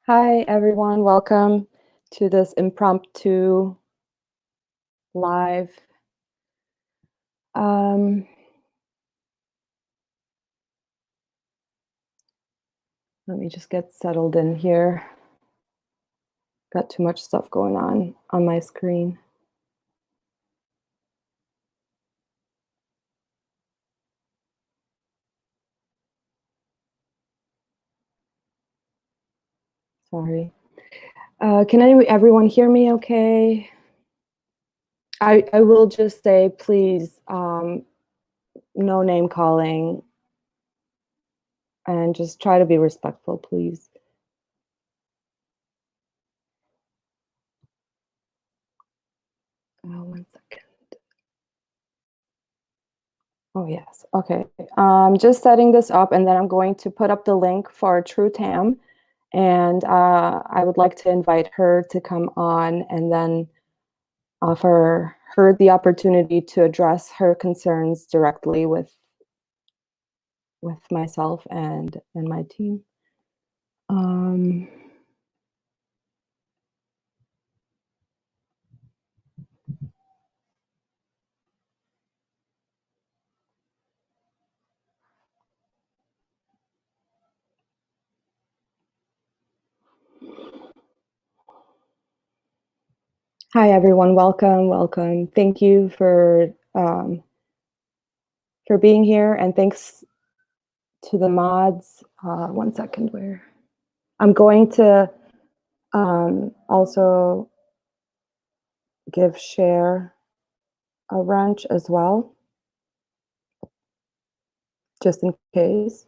Hi, everyone. Welcome to this impromptu live. Um, Let me just get settled in here. Got too much stuff going on my screen. Sorry. Can everyone hear me okay? I will just say, please, no name calling, and just try to be respectful, please. One second. Oh, yes. Okay. Just setting this up, and then I'm going to put up the link for True Tam. And I would like to invite her to come on and then offer her the opportunity to address her concerns directly with myself and my team. Um, Hi, everyone. Welcome, welcome. Thank you for being here, and thanks to the mods. One second, where I'm going to also give Cher a wrench as well, just in case.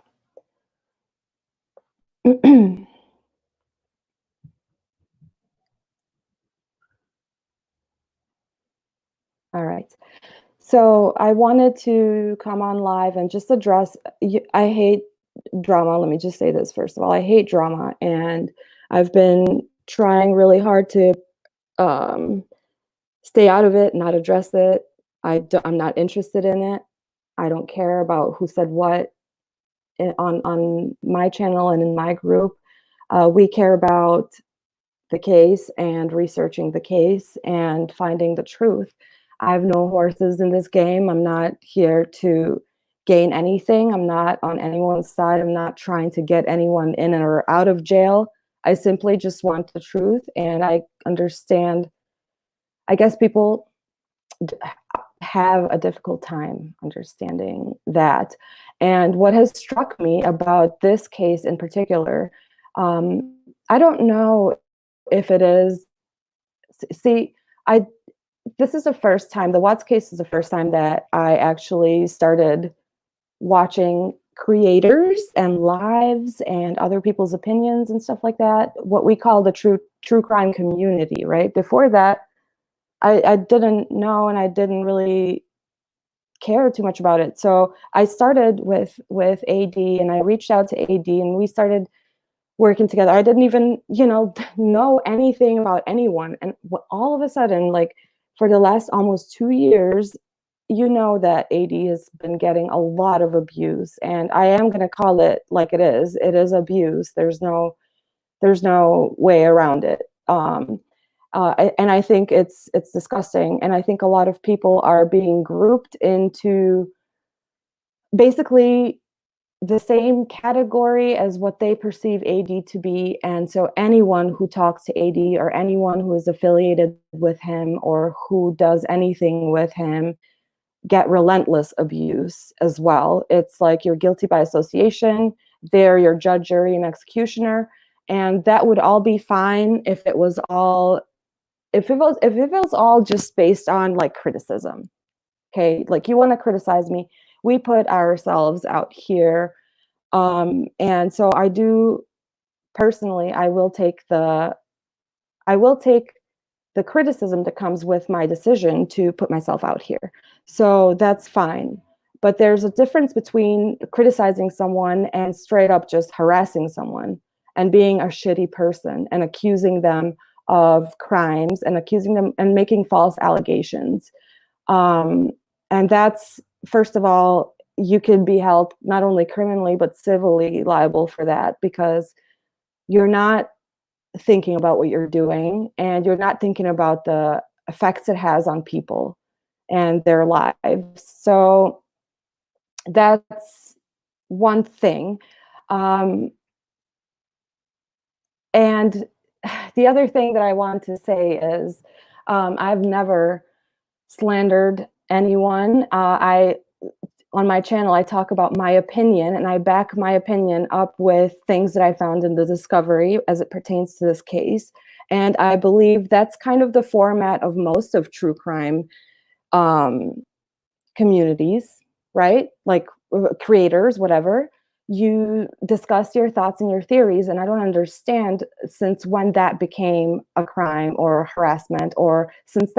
All right. So I wanted to come on live and just address. I hate drama. Let me just say this first of all. I hate drama, and I've been trying really hard to um, stay out of it, not address it. I'm not interested in it. I don't care about who said what on my channel and in my group. We care about the case and researching the case and finding the truth. I have no horses in this game. I'm not here to gain anything. I'm not on anyone's side. I'm not trying to get anyone in or out of jail. I simply just want the truth. And I understand, I guess people have a difficult time understanding that. And what has struck me about this case in particular, I don't know if it is, see, I this is the first time, the Watts case is the first time that I actually started watching creators and lives and other people's opinions and stuff like that, what we call the true crime community, right? Before that, I didn't know, and I didn't really care too much about it. So I started with AD, and I reached out to AD, and we started working together. I didn't even, know anything about anyone. And all of a sudden, like for the last almost 2 years, that AD has been getting a lot of abuse. And I am going to call it like it is. It is abuse. There's no way around it. And I think it's disgusting. And I think a lot of people are being grouped into basically the same category as what they perceive AD to be. And so anyone who talks to AD or anyone who is affiliated with him or who does anything with him get relentless abuse as well. It's like you're guilty by association. They're your judge, jury, and executioner. And that would all be fine if it was all just based on like criticism. Okay, like you want to criticize me, we put ourselves out here, and so I do personally, I will take the criticism that comes with my decision to put myself out here. So that's fine. But there's a difference between criticizing someone and straight up just harassing someone and being a shitty person and accusing them of crimes and accusing them and making false allegations. Um, and that's, first of all, you could be held not only criminally but civilly liable for that, because you're not thinking about what you're doing, and you're not thinking about the effects it has on people and their lives. So that's one thing. Um, and the other thing that I want to say is I've never slandered anyone. I On my channel, I talk about my opinion, and I back my opinion up with things that I found in the discovery as it pertains to this case. And I believe that's kind of the format of most of true crime um, communities, right? Like creators, whatever. You discuss your thoughts and your theories, and I don't understand since when that became a crime or harassment, or since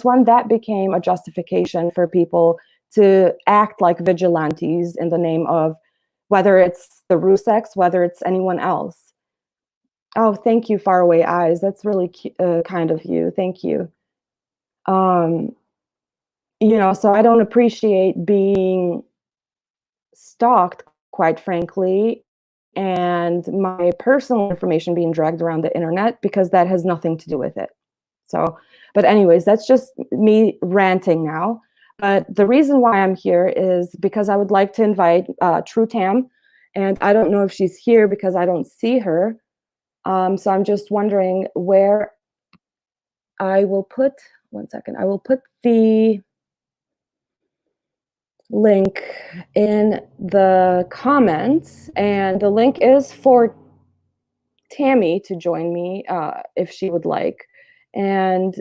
when that became a justification for people to act like vigilantes in the name of whether it's the Ruseks, whether it's anyone else. Oh, thank you, Faraway Eyes. That's really kind of you. Thank you. Um, so I don't appreciate being stalked, quite frankly, and my personal information being dragged around the internet because that has nothing to do with it. So, but anyways, that's just me ranting now. But the reason why I'm here is because I would like to invite True Tam, and I don't know if she's here because I don't see her. So I'm just wondering where I will put, one second, I will put the link in the comments, and the link is for Tammy to join me if she would like, and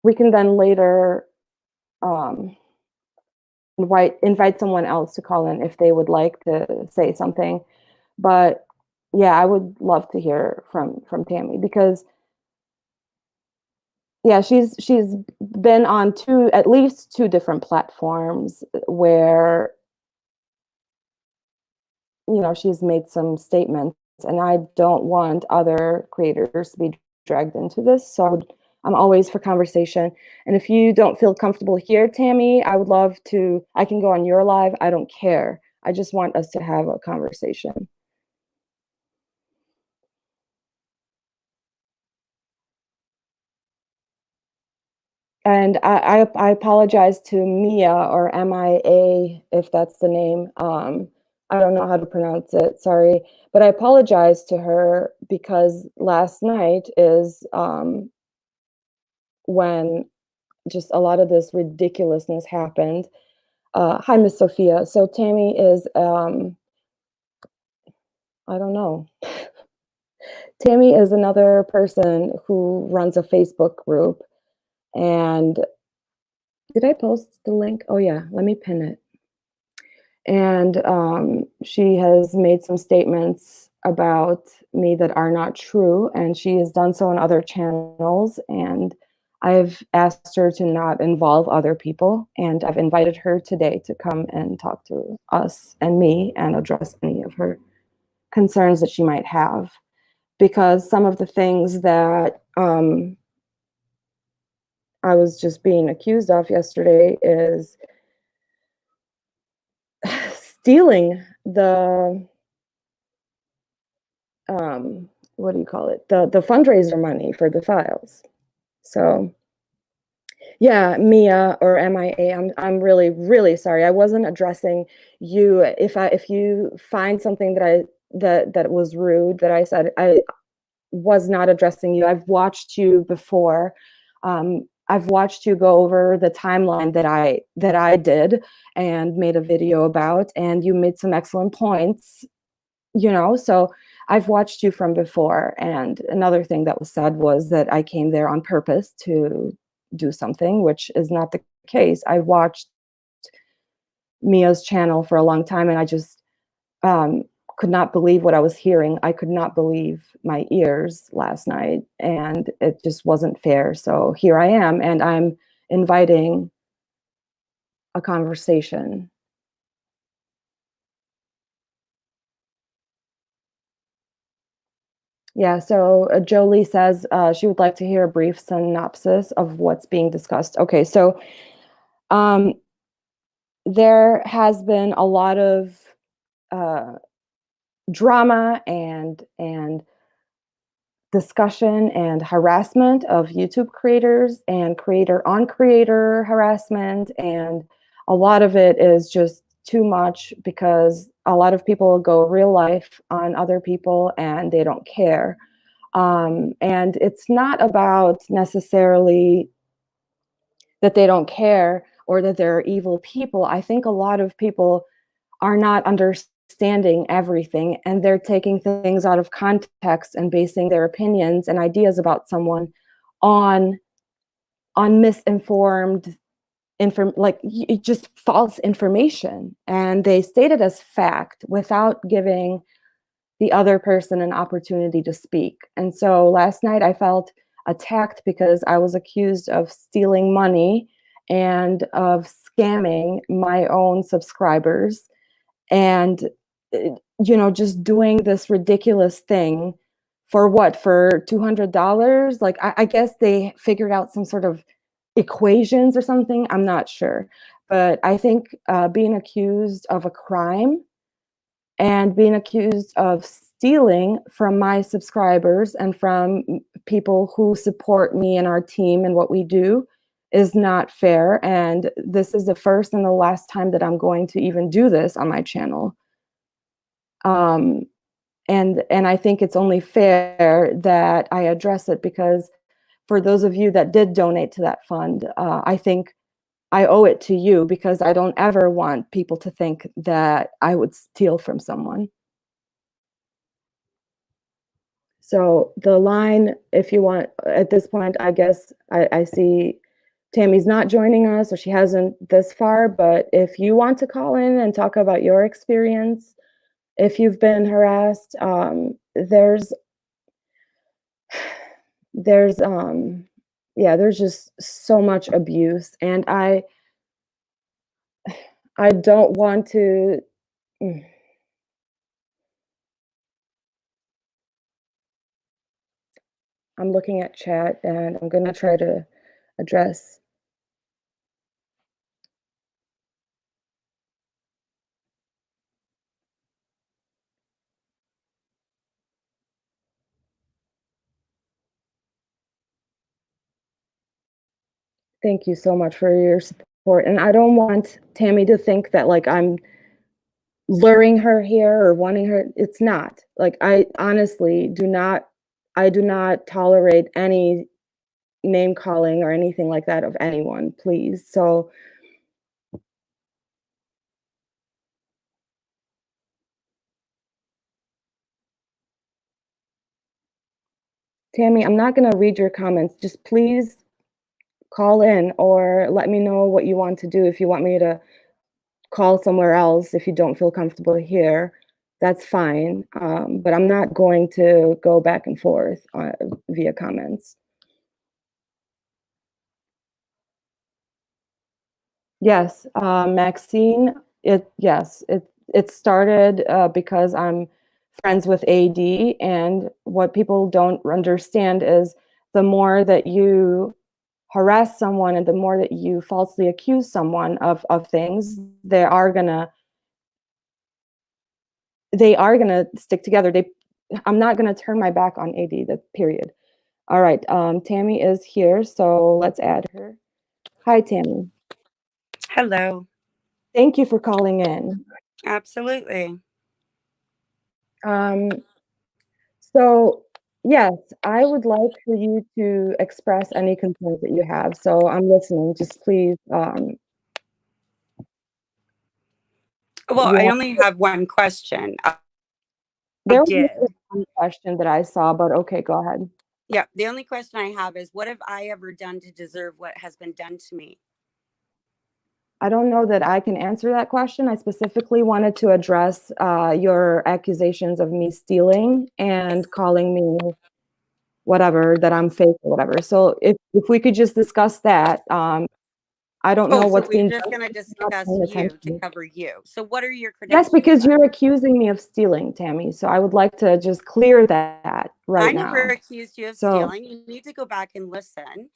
we can then later um, invite someone else to call in if they would like to say something. But yeah, I would love to hear from Tammy because yeah, she's been on at least two different platforms where she's made some statements, and I don't want other creators to be dragged into this. So I'm always for conversation. And if you don't feel comfortable here, Tammy, I would love to, I can go on your live. I don't care. I just want us to have a conversation. And I apologize to Mia, or MIA, if that's the name. I don't know how to pronounce it, sorry. But I apologize to her because last night is when just a lot of this ridiculousness happened. Hi, Miss Sophia. So Tammy is, I don't know. Tammy is another person who runs a Facebook group. And did I post the link? Oh yeah, let me pin it. And she has made some statements about me that are not true, and she has done so on other channels. And I've asked her to not involve other people, and I've invited her today to come and talk to us and me and address any of her concerns that she might have. Because some of the things that I was just being accused of yesterday is stealing the what do you call it? The fundraiser money for the files. So yeah, Mia, or MIA, I'm really, really sorry. I wasn't addressing you. If you find something that was rude that I said, I was not addressing you. I've watched you before. I've watched you go over the timeline that I did and made a video about, and you made some excellent points, so I've watched you from before. And another thing that was said was that I came there on purpose to do something, which is not the case. I watched Mia's channel for a long time, and I just um, could not believe what I was hearing. I could not believe my ears last night, and it just wasn't fair. So here I am, and I'm inviting a conversation. Yeah, so Jolie says she would like to hear a brief synopsis of what's being discussed. Okay, so um, there has been a lot of uh, drama and discussion and harassment of YouTube creators and creator on creator harassment. And a lot of it is just too much because a lot of people go real life on other people and they don't care. And it's not about necessarily that they don't care or that they're evil people. I think a lot of people are not understanding everything and they're taking things out of context and basing their opinions and ideas about someone on misinformed just false information, and they state it as fact without giving the other person an opportunity to speak. And so last night I felt attacked because I was accused of stealing money and of scamming my own subscribers and just doing this ridiculous thing for what, for $200. Like I guess they figured out some sort of equations or something, I'm not sure. But I think being accused of a crime and being accused of stealing from my subscribers and from people who support me and our team and what we do is not fair. And this is the first and the last time that I'm going to even do this on my channel. And I think it's only fair that I address it, because for those of you that did donate to that fund, I think I owe it to you, because I don't ever want people to think that I would steal from someone. So the line, if you want, at this point, I guess I see Tammy's not joining us, or she hasn't this far, but if you want to call in and talk about your experience, if you've been harassed, there's yeah, there's just so much abuse, and I don't want to. I'm looking at chat and I'm going to try to address. Thank you so much for your support. And I don't want Tammy to think that like I'm luring her here or wanting her. It's not. Like I honestly do not tolerate any name calling or anything like that of anyone, please. So Tammy, I'm not going to read your comments. Just please call in or let me know what you want to do. If you want me to call somewhere else, if you don't feel comfortable here, that's fine. But I'm not going to go back and forth via comments. Yes, Maxine, it started because I'm friends with AD, and what people don't understand is the more that you harass someone and the more that you falsely accuse someone of things, they are gonna stick together. I'm not gonna turn my back on AD, the period. All right, Tammy is here, so let's add her. Hi, Tammy. Hello. Thank you for calling in. Absolutely. So yes, I would like for you to express any concerns that you have. So I'm listening. Just please, Well, you I have, only have one question. I there was did. one question that I saw, but okay, go ahead. Yeah. The only question I have is, what have I ever done to deserve what has been done to me? I don't know that I can answer that question. I specifically wanted to address your accusations of me stealing and calling me whatever, that I'm fake or whatever. So if we could just discuss that, I don't know Oh, so what's we're being just done. going to I'm not discuss paying you to attention. cover you. So, what are your Yes, credentials because then? you're accusing me of stealing, Tammy. So I would like to just clear that I right never now. accused you of So, stealing. You need to go back and listen.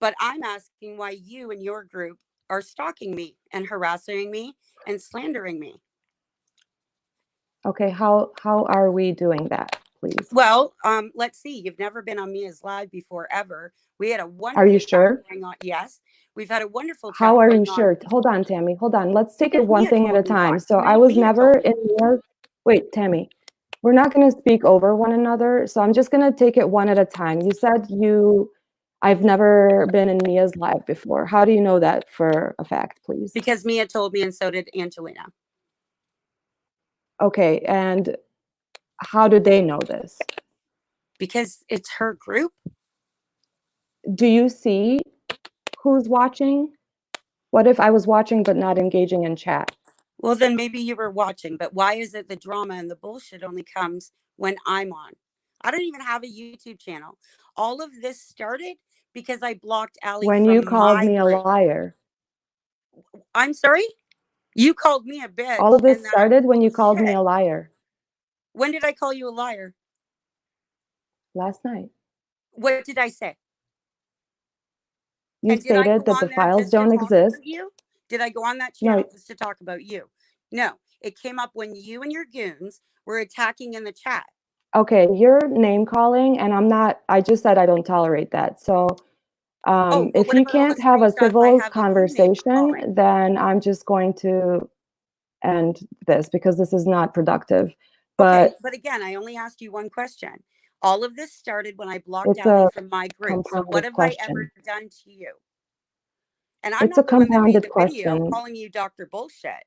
But I'm asking why you and your group are stalking me and harassing me and slandering me. okay, how are we doing that? please? Well, let's see. You've never been on Mia's Live before, ever. We had a Are you wonderful chat sure? going on. Yes, we've had a wonderful chat How are going you on. sure? Hold on, Tammy. Hold on. Let's take it Because one Mia thing at a told me time. why. So I was Mia never told me. in your. Wait, Tammy. We're not going to speak over one another. So I'm just going to take it one at a time. You said I've never been in Mia's Live before. How do you know that for a fact, please? Because Mia told me, and so did Angelina. Okay, and how do they know this? Because it's her group. Do you see who's watching? What if I was watching but not engaging in chat? Well, then maybe you were watching, but why is it the drama and the bullshit only comes when I'm on? I don't even have a YouTube channel. All of this started because I blocked Allie When you from called my me a group. liar. I'm sorry? You called me a bitch. All of this and that I was started when full you of called me shit. a liar. When did I call you a liar? Last night. What did I say? You And did I go stated that the on there files just to don't talk exist. about you? Did I go on that No, channel just to talk about you? No, it came up when you and your goons were attacking in the chat. okay, you're name calling, and I just said I don't tolerate that. So Well, if what you about all the can't have a screenshots I civil have of you name conversation, calling? then I'm just going to end this because this is not productive. Okay, But but again, I only asked you one question. All of this started when I blocked it's Allie a from my group. So what compounded have I question. ever done to you? And I'm It's a not the one that made compounded the video question. calling you Dr. Bullshit.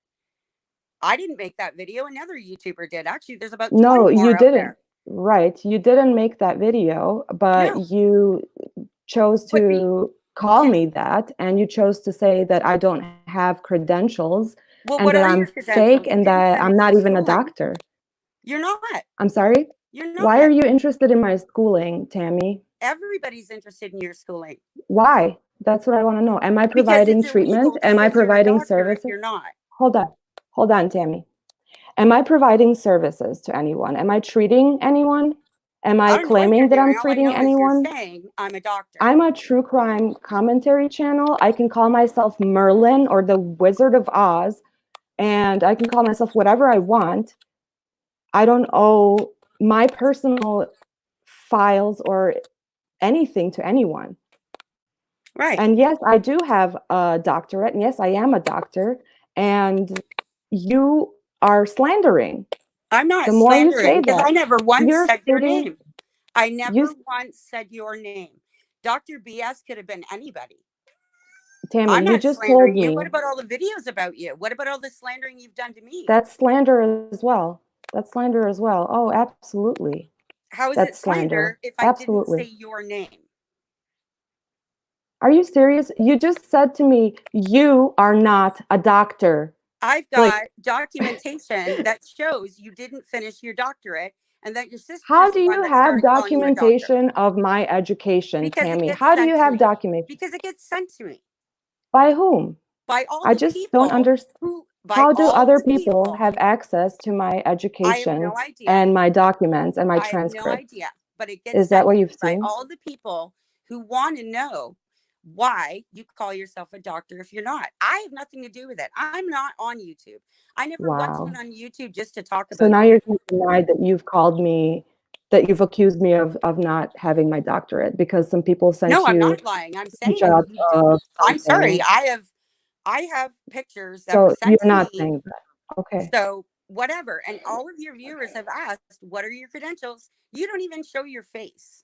I didn't make that video. Another YouTuber did. Actually, there's about No, 20 you more out didn't. there. Right. You didn't make that video, but No, you chose but to call since me that, and you chose to say that I don't have credentials well, and what that are I'm your fake credentials? You and didn't that I'm finish not your even a schooling. doctor. You're not. I'm sorry? You're Why are not. you interested in my schooling, Tammy? Everybody's interested in your schooling Why? That's what I want to know. Am I because providing it's treatment? illegal to Am I say you're a providing doctor if services? you're not. Hold on. Hold on, Tammy. Am I providing services to anyone? Am I treating anyone? Am I I don't know what you're claiming that I'm doing. All I treating know is you're anyone? saying I'm a doctor. I'm a true crime commentary channel. I can call myself Merlin or the Wizard of Oz, and I can call myself whatever I want. I don't owe my personal files or anything to anyone. Right. And yes, I do have a doctorate, and yes, I am a doctor, and you are slandering. I'm The not more you slandering say because I that, never once you're said your stating, name. I you, never once said your name. Dr. BS could have been anybody. I'm Tammy, you not just told slandering you. What me about all the videos about you? What about all the slandering you've done to me? that's slander as well. That's slander as well. Oh, absolutely. How is it That's slander. slander if I didn't say Absolutely. your name? Are you serious? You just said to me, you are not a doctor. I've got Like, documentation that shows you didn't finish your doctorate and that your how sister's do the one you that have started calling you a doctor documentation of my education, because it Tammy? gets How do you sent to have me. documentation? Because it gets sent to me By whom? by all I the just don't people understand. by How do all other the people people. have access to my I have education no idea. and my documents and my I have no transcripts? idea, but it gets Is that sent what to you've me by seen? all the people who want to know why you call yourself a doctor if you're not. I have nothing to do with it. I'm not on YouTube. I never once went Wow. on YouTube just to talk So about now you. you're going to deny that you've called me, that you've accused me of not having my doctorate because some people No, sent I'm you not lying. I'm saying screenshots of I'm sorry. something. I have pictures that were So you're sent to not me. saying that. Okay. So whatever. And all of your viewers have asked, what are your credentials? You don't even show your face.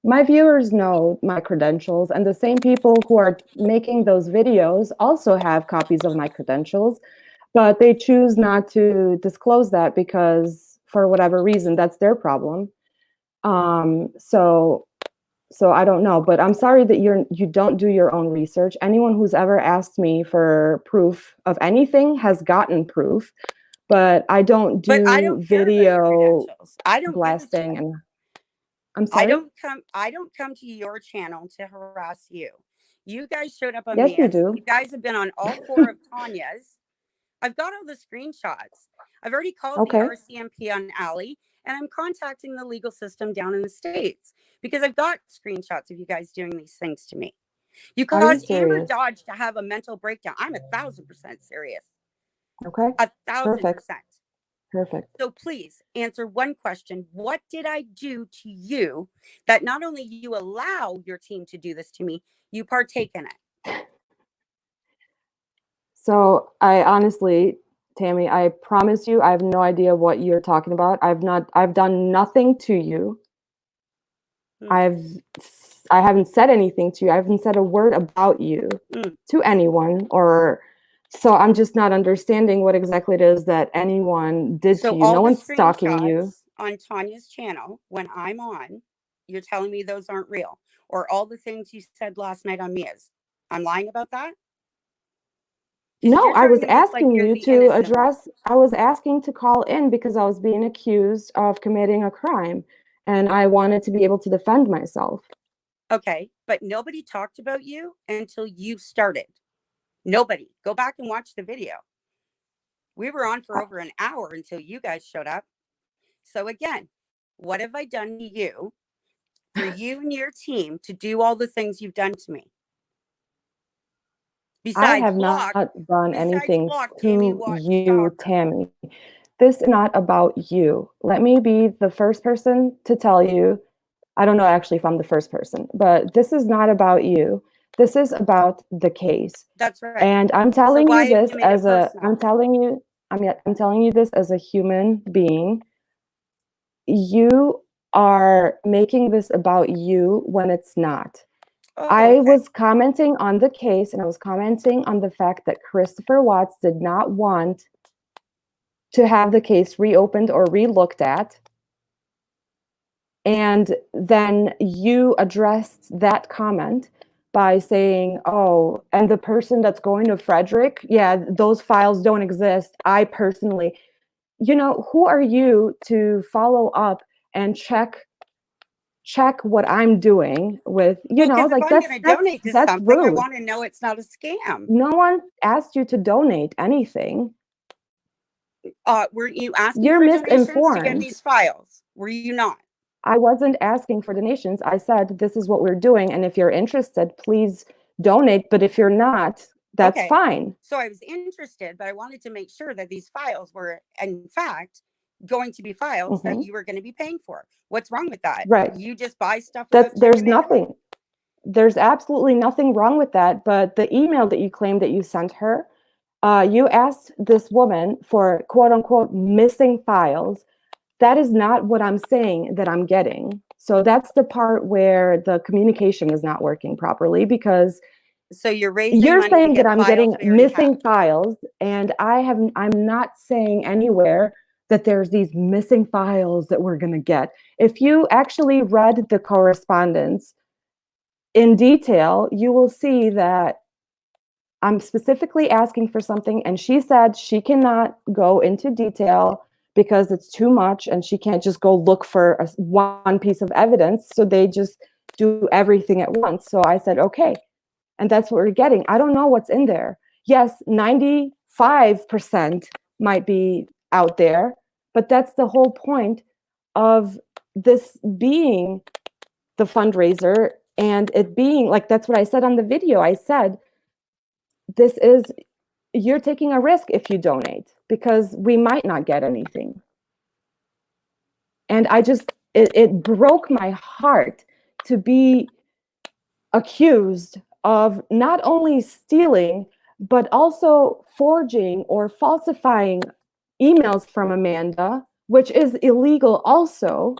My viewers know my credentials, and the same people who are making those videos also have copies of my credentials, but they choose not to disclose that because for whatever reason, that's their problem. So I don't know, but I'm sorry that you don't do your own research. Anyone who's ever asked me for proof of anything has gotten proof, but I don't But I do don't care about your video credentials. I don't give a blasting. shit. And I'm sorry. I don't come to your channel to harass you. You guys showed up on Yes, you Mia's. do. You guys have been on all four of Tanya's. I've got all the screenshots. I've already called the Okay. RCMP on Allie, and I'm contacting the legal system down in the States because I've got screenshots of you guys doing these things to me. You Are you caused Amber serious? Dodge to have a mental breakdown. I'm 1,000% serious. Okay. 1,000%. Perfect. Perfect. So please answer one question. What did I do to you that not only you allow your team to do this to me, you partake in it? So I honestly, Tammy, I promise you, I have no idea what you're talking about. I've done nothing to you. Okay. I haven't said anything to you. I haven't said a word about you to anyone, or so I'm just not understanding what exactly it is that anyone did to So you. all No the one's stalking you. screenshots on Tanya's channel when I'm on, you're telling me those aren't real, or all the things you said last night on Mia's. I'm lying about that? Because No, you're I trying was to make like asking you're you the to innocent one. address, I was asking to call in because I was being accused of committing a crime and I wanted to be able to defend myself. Okay, but nobody talked about you until you started. Nobody. Go back and watch the video. We were on for over an hour until you guys showed up. So again, what have I done to you for you and your team to do all the things you've done to me? I Besides have block, not done anything Tammy to Watt you, stalker. Tammy. This is not about you. Let me be the first person to tell you. I don't know actually if I'm the first person, but this is not about you. This is about the case. That's right. And I'm So telling why you have this you made it as a, personal? I'm telling you this as a human being. You are making this about you when it's not. Oh, I okay. was commenting on the case and I was commenting on the fact that Christopher Watts did not want to have the case reopened or relooked at. And then you addressed that comment by saying, oh, and the person that's going to Frederick, yeah, those files don't exist. I personally, who are you to follow up and check what I'm doing with, Well, because if like I'm going to donate to that's something, I rude. want to know it's not a scam. No one asked you to donate anything. Were you asking You're for donations to get misinformed. these files? Were you not? I wasn't asking for donations. I said, this is what we're doing. And if you're interested, please donate. But if you're not, that's Okay. fine. So I was interested, but I wanted to make sure that these files were, in fact, going to be files that you were going to be paying for. What's wrong with that? Right. You just buy stuff without There's checking anything? nothing. There's absolutely nothing wrong with that. But the email that you claimed that you sent her, you asked this woman for quote unquote missing files. That is not what I'm saying that I'm getting. So that's the part where the communication is not working properly, because So you're raising you're money to saying that get I'm files getting we already have. missing files, and I'm not saying anywhere that there's these missing files that we're going to get. If you actually read the correspondence in detail, you will see that I'm specifically asking for something, and she said she cannot go into detail because it's too much, and she can't just go look for one piece of evidence. So they just do everything at once. So I said, okay. And that's what we're getting. I don't know what's in there. Yes, 95% might be out there, but that's the whole point of this being the fundraiser, and it being like, that's what I said on the video. I said, you're taking a risk if you donate because we might not get anything. And it broke my heart to be accused of not only stealing, but also forging or falsifying emails from Amanda, which is illegal also.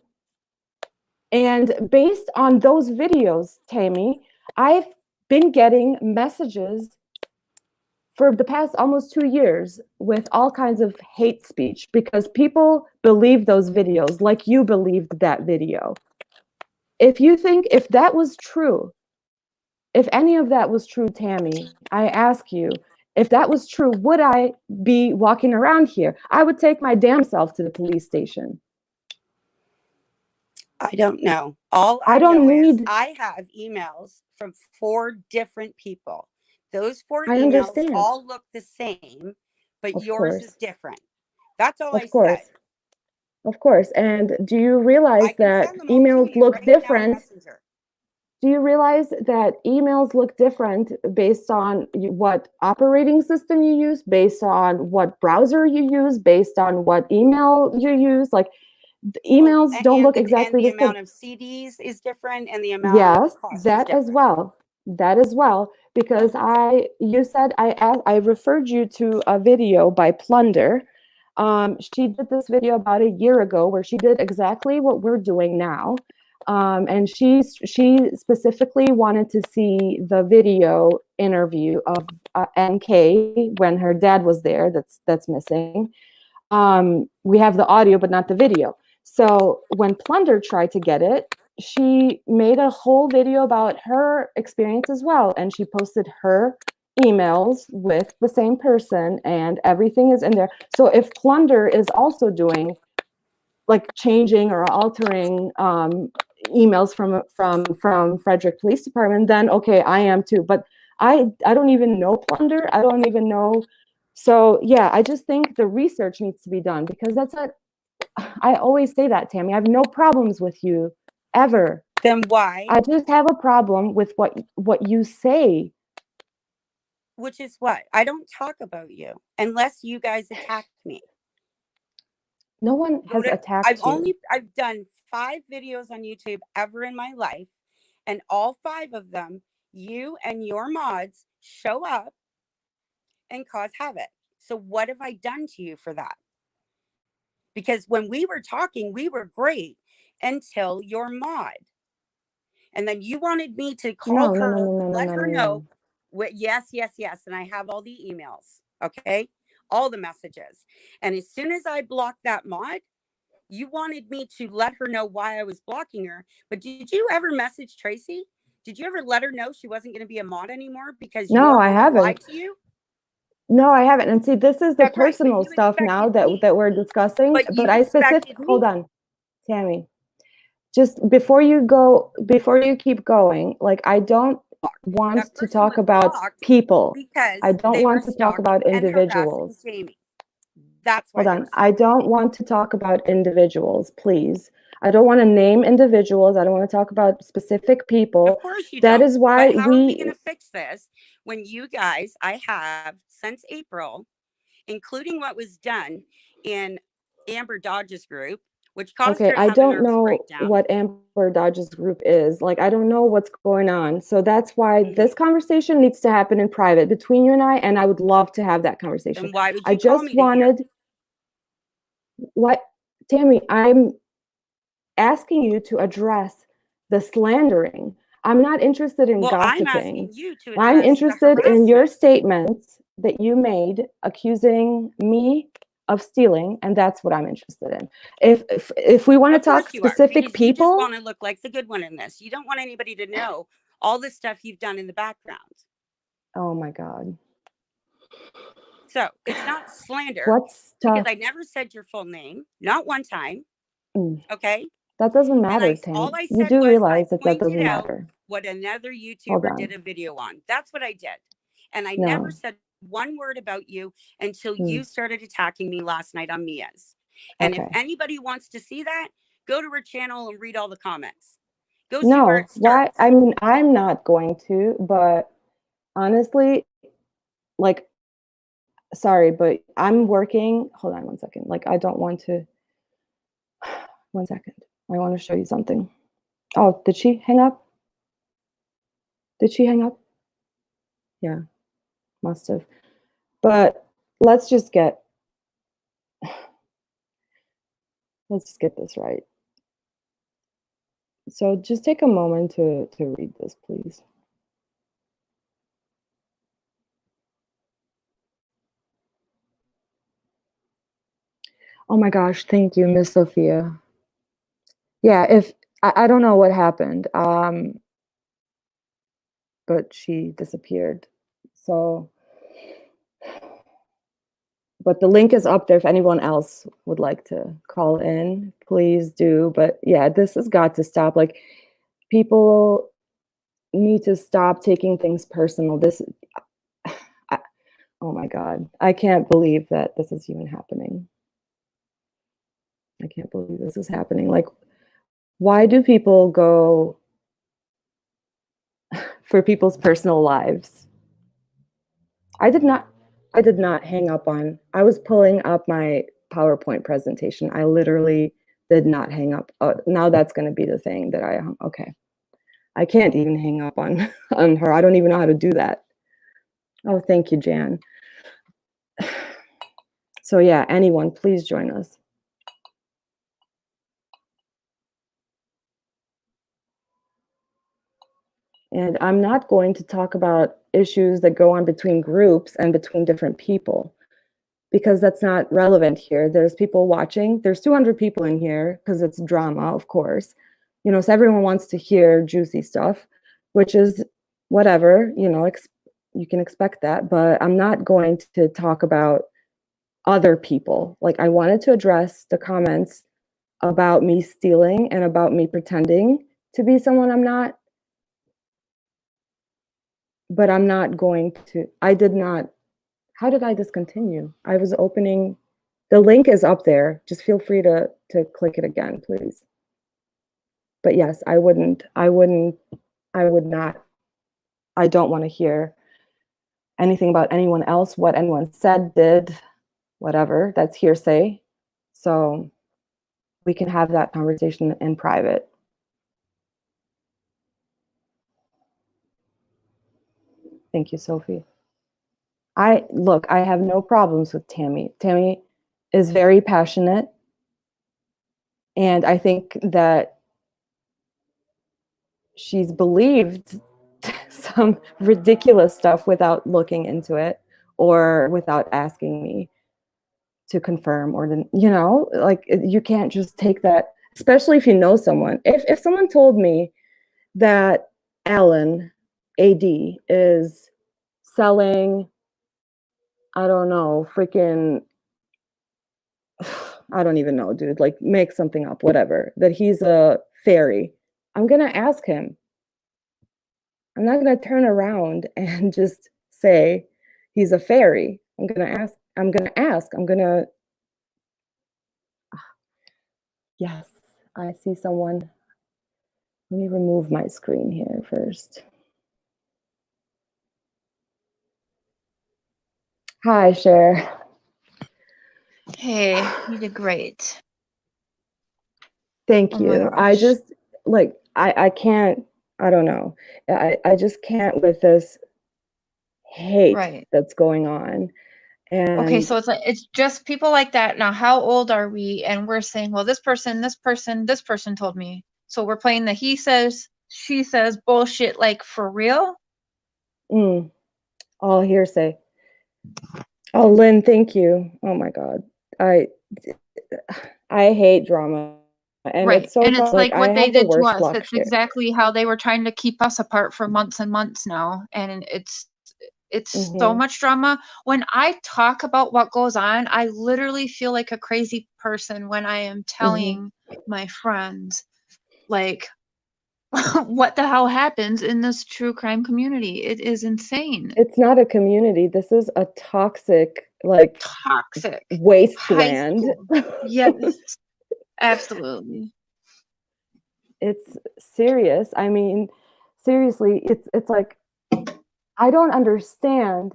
And based on those videos, Tammy, I've been getting messages for the past almost 2 years with all kinds of hate speech because people believe those videos like you believed that video. If that was true, if any of that was true, Tammy, I ask you, if that was true, would I be walking around here? I would take my damn self to the police station. I don't know. All I I don't know is need, I have emails from 4 different people. Those 4 I emails understand. all look the same, but Of yours is course. different. That's all I Of said. course. Of course. And do you I realize can that send them all to emails you look right now in different? Messenger. Do you realize that emails look different based on what operating system you use, based on what browser you use, based on what email you use? Like, the Oh, emails don't look and exactly the the same. amount of CDs is different, and the amount of Yes, cost is that as different. well. That as well, because you said I referred you to a video by Plunder. She did this video about a year ago where she did exactly what we're doing now. And she specifically wanted to see the video interview of NK when her dad was there. That's missing. We have the audio, but not the video. So when Plunder tried to get it, she made a whole video about her experience as well. And she posted her emails with the same person, and everything is in there. So if Plunder is also doing, like, changing or altering emails from Frederick Police Department, then okay, I am too. But I don't even know Plunder. I don't even know. So yeah, I just think the research needs to be done, because that's what I always say that, Tammy. I have no problems with you ever. Then why? I just have a problem with what you say. Which is what? I don't talk about you unless you guys attack me. No one Go has to attacked you. I've done 5 videos on YouTube ever in my life, and all 5 of them, you and your mods show up and cause havoc. So what have I done to you for that? Because when we were talking, we were great until your mod. And then you wanted me to call No, no, no, her, no, no, no, let no, her no, know. no. Yes, yes, yes. And I have all the emails. Okay. All the messages. And as soon as I blocked that mod, you wanted me to let her know why I was blocking her. But did you ever message Tracy? Did you ever let her know she wasn't going to be a mod anymore because No, your I mod lied haven't. to you? No, I haven't. And see, this is the That's right. But personal you stuff now expected me. that we're discussing. But But you I specific, expected hold me. on, Tammy. Just before you keep going, like, I don't That want to person talk was about blocked people. I because don't they were want to talk stalking about and harassing individuals. Jamie. That's why Hold they on. were I stalking don't Jamie. want to talk about individuals, please. I don't want to name individuals. I don't want to talk about specific Of people. course you That don't. is why But how are we going we, to fix this when you guys, I have since April, including what was done in Amber Dodge's group, which caused okay, her to I have a don't nervous know breakdown. what Amber Dodge's group is. Like, I don't know what's going on. So that's why this conversation needs to happen in private between you and I would love to have that conversation. Then why would I you call just me to hear? wanted, what, Tammy, I'm asking you to address the slandering. I'm not interested in Well, I'm asking gossiping. you to I'm address the interested in your harassment. statements that you made accusing me of stealing, and that's what I'm interested in. If we want to Of course talk you are, specific because you just people, want to look like the good one in this. You don't want anybody to know all the stuff you've done in the background. oh my God. So it's not slander What's because tough? I never said your full name, not one time. Mm, Okay. that doesn't And matter, all Tam. I You said do was I realize that that pointed doesn't out matter. what another Hold YouTuber did on. a video on. That's what I did. And I never No. said one word about you until Mm, you started attacking me last night on Mia's. And if okay. anybody wants to see that, go to her channel and read all the comments. Go see where No. it Why? starts. I mean, I'm not going to, but honestly, like, sorry, but I'm working. Hold on one second. Like, I don't want to. One second. I want to show you something. Oh, did she hang up? Did she hang up? Yeah, must have. But let's just get this right. So just take a moment to read this, please. Oh my gosh, thank you, Miss Sophia. Yeah, if I don't know what happened, but she disappeared. So, but the link is up there if anyone else would like to call in, please do. But yeah, this has got to stop. Like, people need to stop taking things personal. I, oh my God, I can't believe that this is even happening. I can't believe this is happening. Like, why do people go for people's personal lives. I did not hang up on. I was pulling up my PowerPoint presentation. I literally did not hang up. Now that's going to be the thing that okay. I can't even hang up on on her. I don't even know how to do that. Oh, thank you, Jan. So yeah, anyone, please join us. And I'm not going to talk about issues that go on between groups and between different people, because that's not relevant here. There's people watching. There's 200 people in here because it's drama, of course. You know, so everyone wants to hear juicy stuff, which is whatever, you know, you can expect that. But I'm not going to talk about other people. Like, I wanted to address the comments about me stealing and about me pretending to be someone I'm not. But I'm not going to, I did not, how did I discontinue? I was opening, the link is up there. Just feel free to click it again, please. But yes, I would not, I don't want to hear anything about anyone else, what anyone said, did, whatever. That's hearsay. So we can have that conversation in private. Thank you, Sophie. I have no problems with Tammy. Tammy is very passionate. And I think that she's believed some ridiculous stuff without looking into it or without asking me to confirm, or then, you know, like, you can't just take that, especially if you know someone. If someone told me that Alan AD is selling, I don't know, freaking, I don't even know, dude, like, make something up, whatever, that he's a fairy, I'm gonna ask him. I'm not going to turn around and just say he's a fairy. I'm going to ask. Yes, I see someone. Let me remove my screen here first. Hi, Cher. Hey, you did great. Thank Oh my you. I gosh. just, like, I can't, I don't know. I just can't with this hate Right. that's going on. Okay, And so it's just people like that. Now, how old are we? And we're saying, well, this person told me. So we're playing the he says, she says bullshit, like, for real? all hearsay. Oh, Lynn, thank you. Oh my God. I hate drama. And Right. it's so And fun. it's Like, like I what they have the did to worst us. luck It's here. exactly how they were trying to keep us apart for months and months now. And it's so much drama. When I talk about what goes on, I literally feel like a crazy person when I am telling my friends, like, what the hell happens in this true crime community. It is insane. It's not a community. This is a toxic, like, Toxic. High wasteland. school. Yes, absolutely. It's serious. I mean, seriously, it's like, I don't understand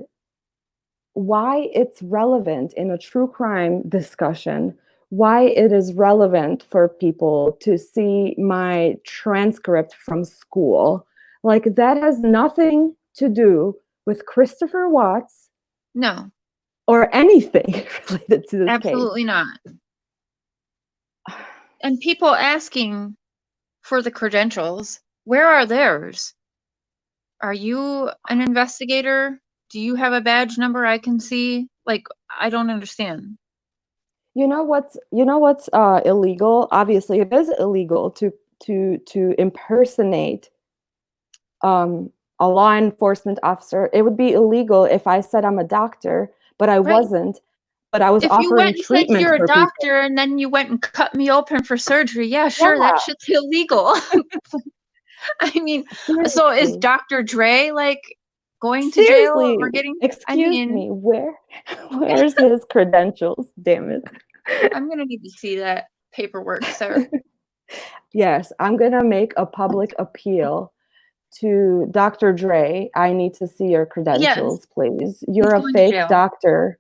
why it's relevant in a true crime discussion, why it is relevant for people to see my transcript from school. Like, that has nothing to do with Christopher Watts No, or anything related to this absolutely not. And people asking for the credentials, where are theirs? Are you an investigator? Do you have a badge number I can see? Like, I don't understand. You know what's illegal? Obviously, it is illegal to impersonate a law enforcement officer. It would be illegal if I said I'm a doctor, but I Right. wasn't. But I was If you went offering and said treatment you're a for people. doctor and then you went and cut me open for surgery, yeah, sure, Yeah, that shit's illegal. I mean, so is seriously. Dr. Dre, like, going to jail Seriously, or getting, I excuse mean, me, where's his credentials? Damn it. I'm gonna need to see that paperwork, sir. Yes, I'm gonna make a public appeal to Dr. Dre, I need to see your credentials, please. You're a going to fake jail. doctor.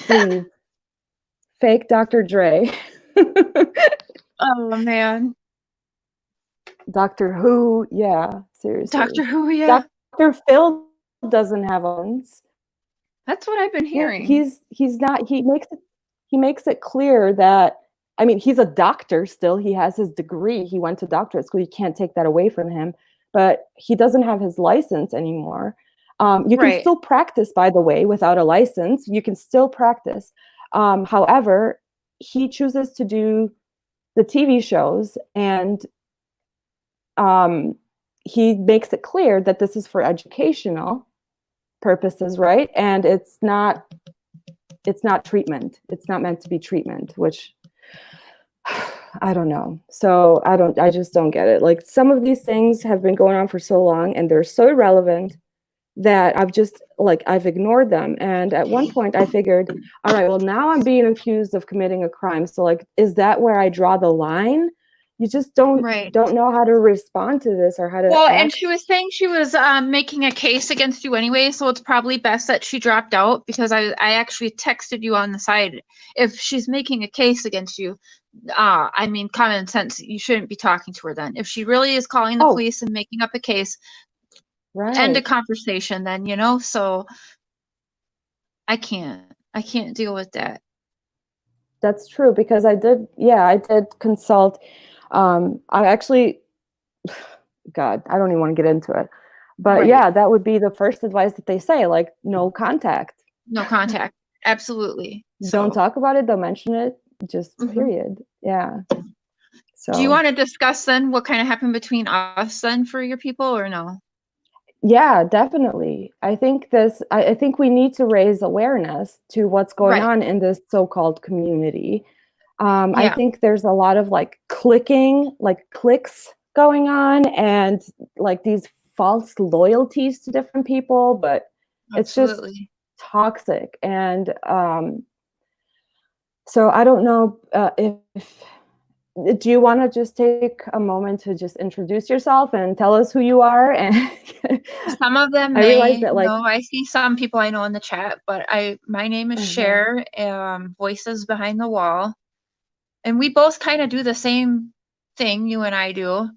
Please. Fake Dr. Dre. Oh man. Doctor Who, yeah, seriously. Doctor Who, yeah. Dr. Phil doesn't have owns. That's what I've been Yeah, hearing. he's not, he makes it clear that, I mean, he's a doctor still. He has his degree. He went to doctorate school. You can't take that away from him. But he doesn't have his license anymore. You can still practice, by the way, without a license. You can still practice. However, he chooses to do the TV shows, and he makes it clear that this is for educational purposes, right? And it's not treatment. It's not meant to be treatment, which I don't know. So I just don't get it. Like, some of these things have been going on for so long and they're so irrelevant that I've ignored them. And at one point I figured, all right, well, now I'm being accused of committing a crime. So, like, is that where I draw the line? You just don't know how to respond to this or how to Well, act. and she was saying she was making a case against you anyway, so it's probably best that she dropped out, because I actually texted you on the side. If she's making a case against you, I mean, common sense, you shouldn't be talking to her then. If she really is calling the police and making up a case, end a conversation then, so I can't deal with that. That's true, because I did consult. I actually, God, I don't even want to get into it. But yeah, that would be the first advice that they say, like, no contact. No contact. Absolutely. Don't talk about it. Don't mention it. Just period. Yeah. So do you want to discuss then what kind of happened between us then for your people, or no? Yeah, definitely. I think we need to raise awareness to what's going on in this so-called community. I think there's a lot of clicks going on, and like these false loyalties to different people, but it's just toxic. And so I don't know if do you want to just take a moment to just introduce yourself and tell us who you are? And some of them realize that, like, I see some people I know in the chat, but my name is Cher, Voices Behind the Wall. And we both kind of do the same thing, you and I do.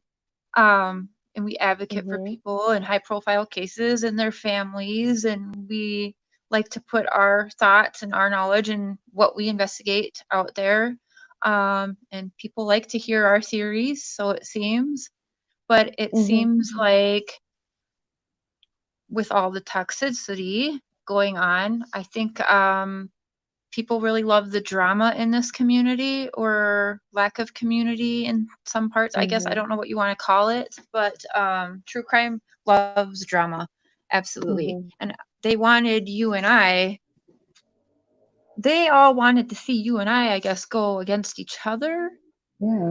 And we advocate for people in high profile cases and their families. And we like to put our thoughts and our knowledge and what we investigate out there. And people like to hear our theories, so it seems. But it seems like with all the toxicity going on, I think people really love the drama in this community, or lack of community in some parts. I guess I don't know what you want to call it, but true crime loves drama. Absolutely. And they wanted you and I, they all wanted to see you and I guess, go against each other,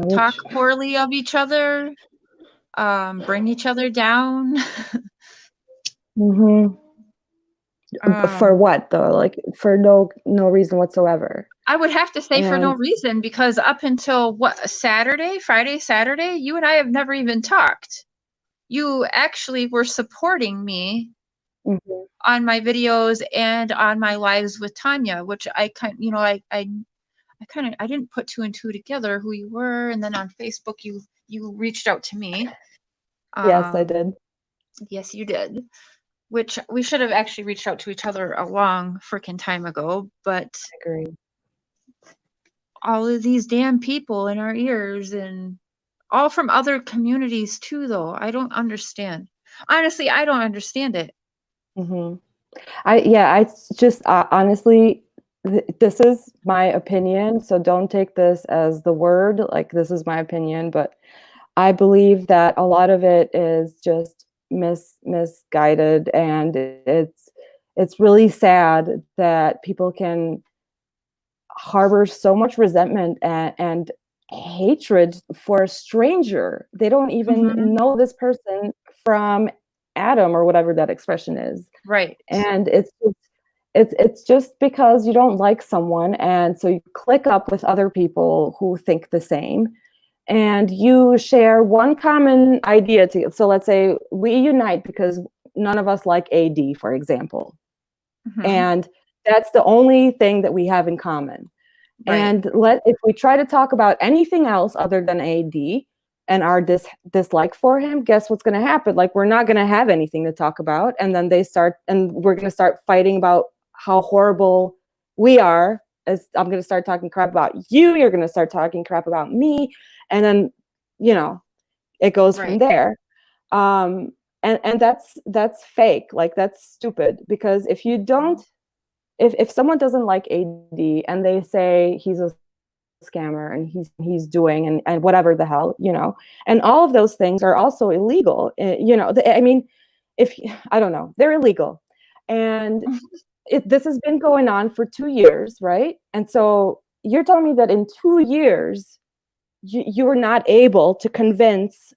talk poorly of each other, bring each other down. For what though? Like, for no reason whatsoever. I would have to say for no reason, because up until Friday, Saturday, you and I have never even talked. You actually were supporting me on my videos and on my lives with Tanya, which I didn't put two and two together who you were, and then on Facebook you reached out to me. Yes, I did. Yes, you did. Which we should have actually reached out to each other a long freaking time ago, but I agree. All of these damn people in our ears, and all from other communities too, though. I don't understand. Honestly, I don't understand it. I just honestly, this is my opinion, so don't take this as the word. Like, this is my opinion, but I believe that a lot of it is just misguided, and it's really sad that people can harbor so much resentment and hatred for a stranger. They don't even know this person from Adam, or whatever that expression is. Right. And it's just because you don't like someone, and so you click up with other people who think the same. and you share one common idea to, so let's say we unite because none of us like AD, for example. And that's the only thing that we have in common. Right. And if we try to talk about anything else other than AD and our dislike for him, guess what's going to happen? Like, we're not going to have anything to talk about. And then we're going to start fighting about how horrible we are. As I'm going to start talking crap about you, you're going to start talking crap about me. And then, it goes from there. And that's fake. Like, that's stupid, because if you don't, if someone doesn't like AD and they say he's a scammer and he's doing and whatever the hell, and all of those things are also illegal. I mean, I don't know, they're illegal. And this has been going on for 2 years, right? And so you're telling me that in 2 years, you were not able to convince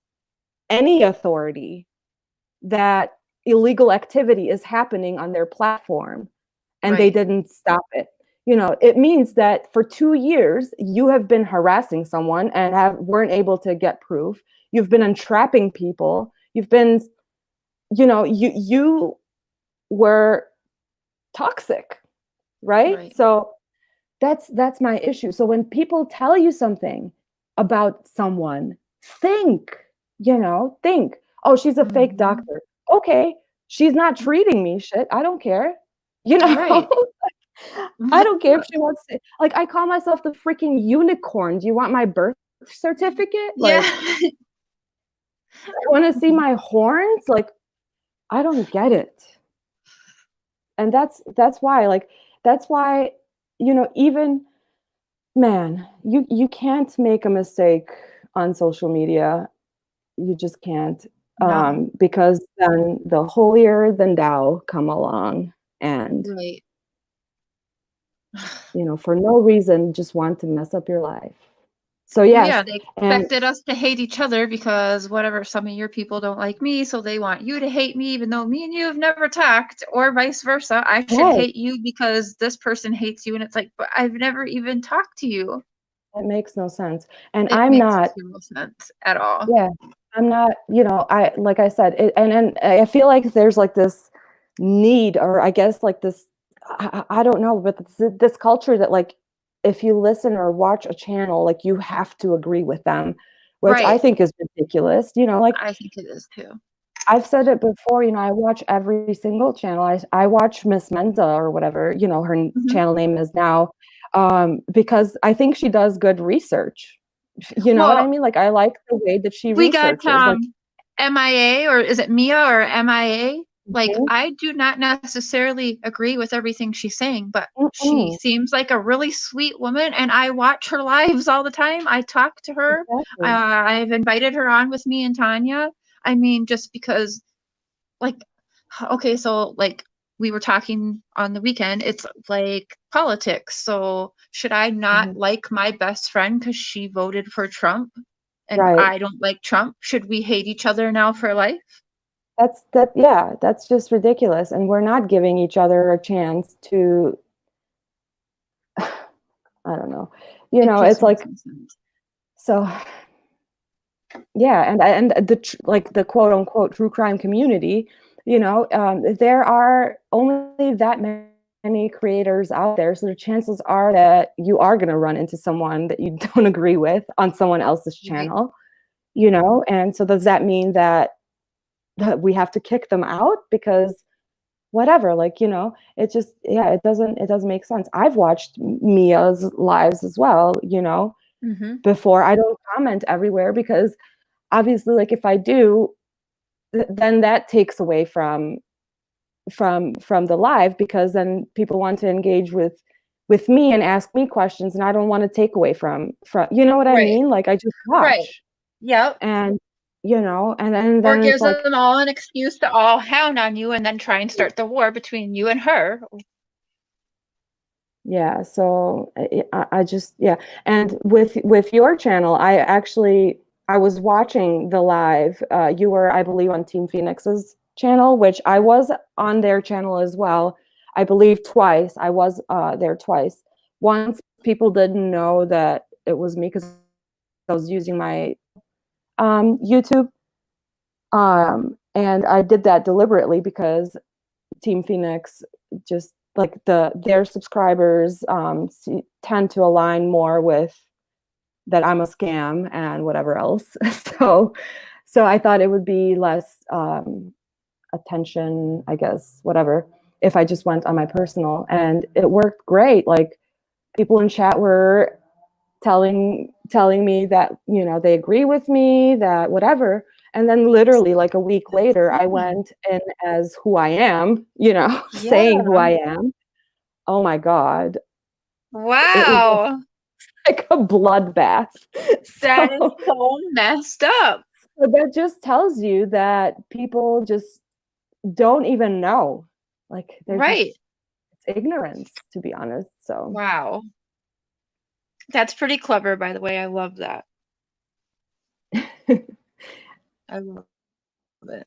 any authority that illegal activity is happening on their platform, and they didn't stop it. It means that for 2 years, you have been harassing someone and weren't able to get proof. You've been entrapping people. You've been, you were toxic, right? So that's my issue. So when people tell you something about someone, think, oh, she's a fake doctor. Okay, she's not treating me. Shit, I don't care. Right. I don't care if she wants to. Like, I call myself the freaking unicorn. Do you want my birth certificate? Like, Yeah. I want to see my horns? Like, I don't get it. And that's why, even, man, you can't make a mistake on social media. You just can't. No. Because then the holier than thou come along and Right. for no reason, just want to mess up your life. So Well, yes, yeah, they and expected us to hate each other because whatever, some of your people don't like me, so they want you to hate me, even though me and you have never talked, or vice versa. I should right, hate you because this person hates you, and it's like, but I've never even talked to you. it makes no sense. And It I'm makes not, zero sense at all. yeah, I'm not, like I said, and I feel like there's like this need, or I guess like this, I don't know, but this culture that, like, if you listen or watch a channel, like, you have to agree with them, which I Right. think is ridiculous. Like, I think it is too. I've said it before, I watch every single channel. I watch Miss Menza or whatever, her channel name is now, because I think she does good research. You know what I Well, mean? Like, I like the way that she we got researches. Like, MIA, or is it Mia or MIA? Like, mhm, I do not necessarily agree with everything she's saying, but she mm-mm, seems like a really sweet woman, and I watch her lives all the time. I talk to her. exactly. I've invited her on with me and Tanya. I mean, just because, like, okay, so like we were talking on the weekend, it's like politics. So should I not Mhm. like my best friend because she voted for Trump and Right. I don't like Trump? Should we hate each other now for life? Yeah, that's just ridiculous. And we're not giving each other a chance to, I don't know. It It's just makes like, no sense. so yeah, and like the quote unquote true crime community, there are only that many creators out there, so the chances are that you are going to run into someone that you don't agree with on someone else's Right. channel, and so does that mean that we have to kick them out because whatever, like, it just, yeah, it doesn't make sense. I've watched Mia's lives as well, Mm-hmm. before. I don't comment everywhere because obviously, like, if I do, then that takes away from the live, because then people want to engage with me and ask me questions, and I don't want to take away from you know what I Right. mean? Like, I just Right. watch, Yep. and and Or then it's gives like, them all an excuse to all hound on you and then try and start the war between you and her. yeah, so I just, yeah. And with your channel, I was watching the live. You were, I believe, on Team Phoenix's channel, which I was on their channel as well. I believe twice. I was there twice. Once people didn't know that it was me because I was using my YouTube, and I did that deliberately because Team Phoenix just like their subscribers tend to align more with that I'm a scam and whatever else. So I thought it would be less attention, I guess, whatever, if I just went on my personal, and it worked great. Like people in chat were telling me that, you know, they agree with me, that whatever. And then literally like a week later, I went in as who I am, you know, saying who Yeah. I am. Oh my God. It was Wow. like a bloodbath. That is So, so messed up. so that just tells you that people just don't even know. Like they're just, Right. it's ignorance, to be honest. So Wow. That's pretty clever, by the way. I love that. I love it.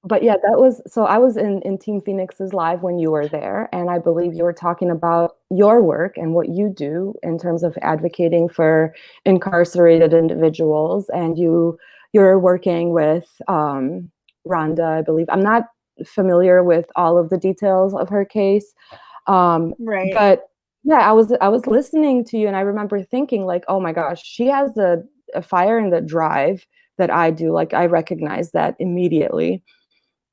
but yeah, that was, so I was in Team Phoenix's live when you were there, and I believe you were talking about your work and what you do in terms of advocating for incarcerated individuals, and you're working with Rhonda, I believe. I'm not familiar with all of the details of her case, Right. but yeah, I was listening to you, and I remember thinking like, oh my gosh, she has a fire and the drive that I do. Like I recognize that immediately.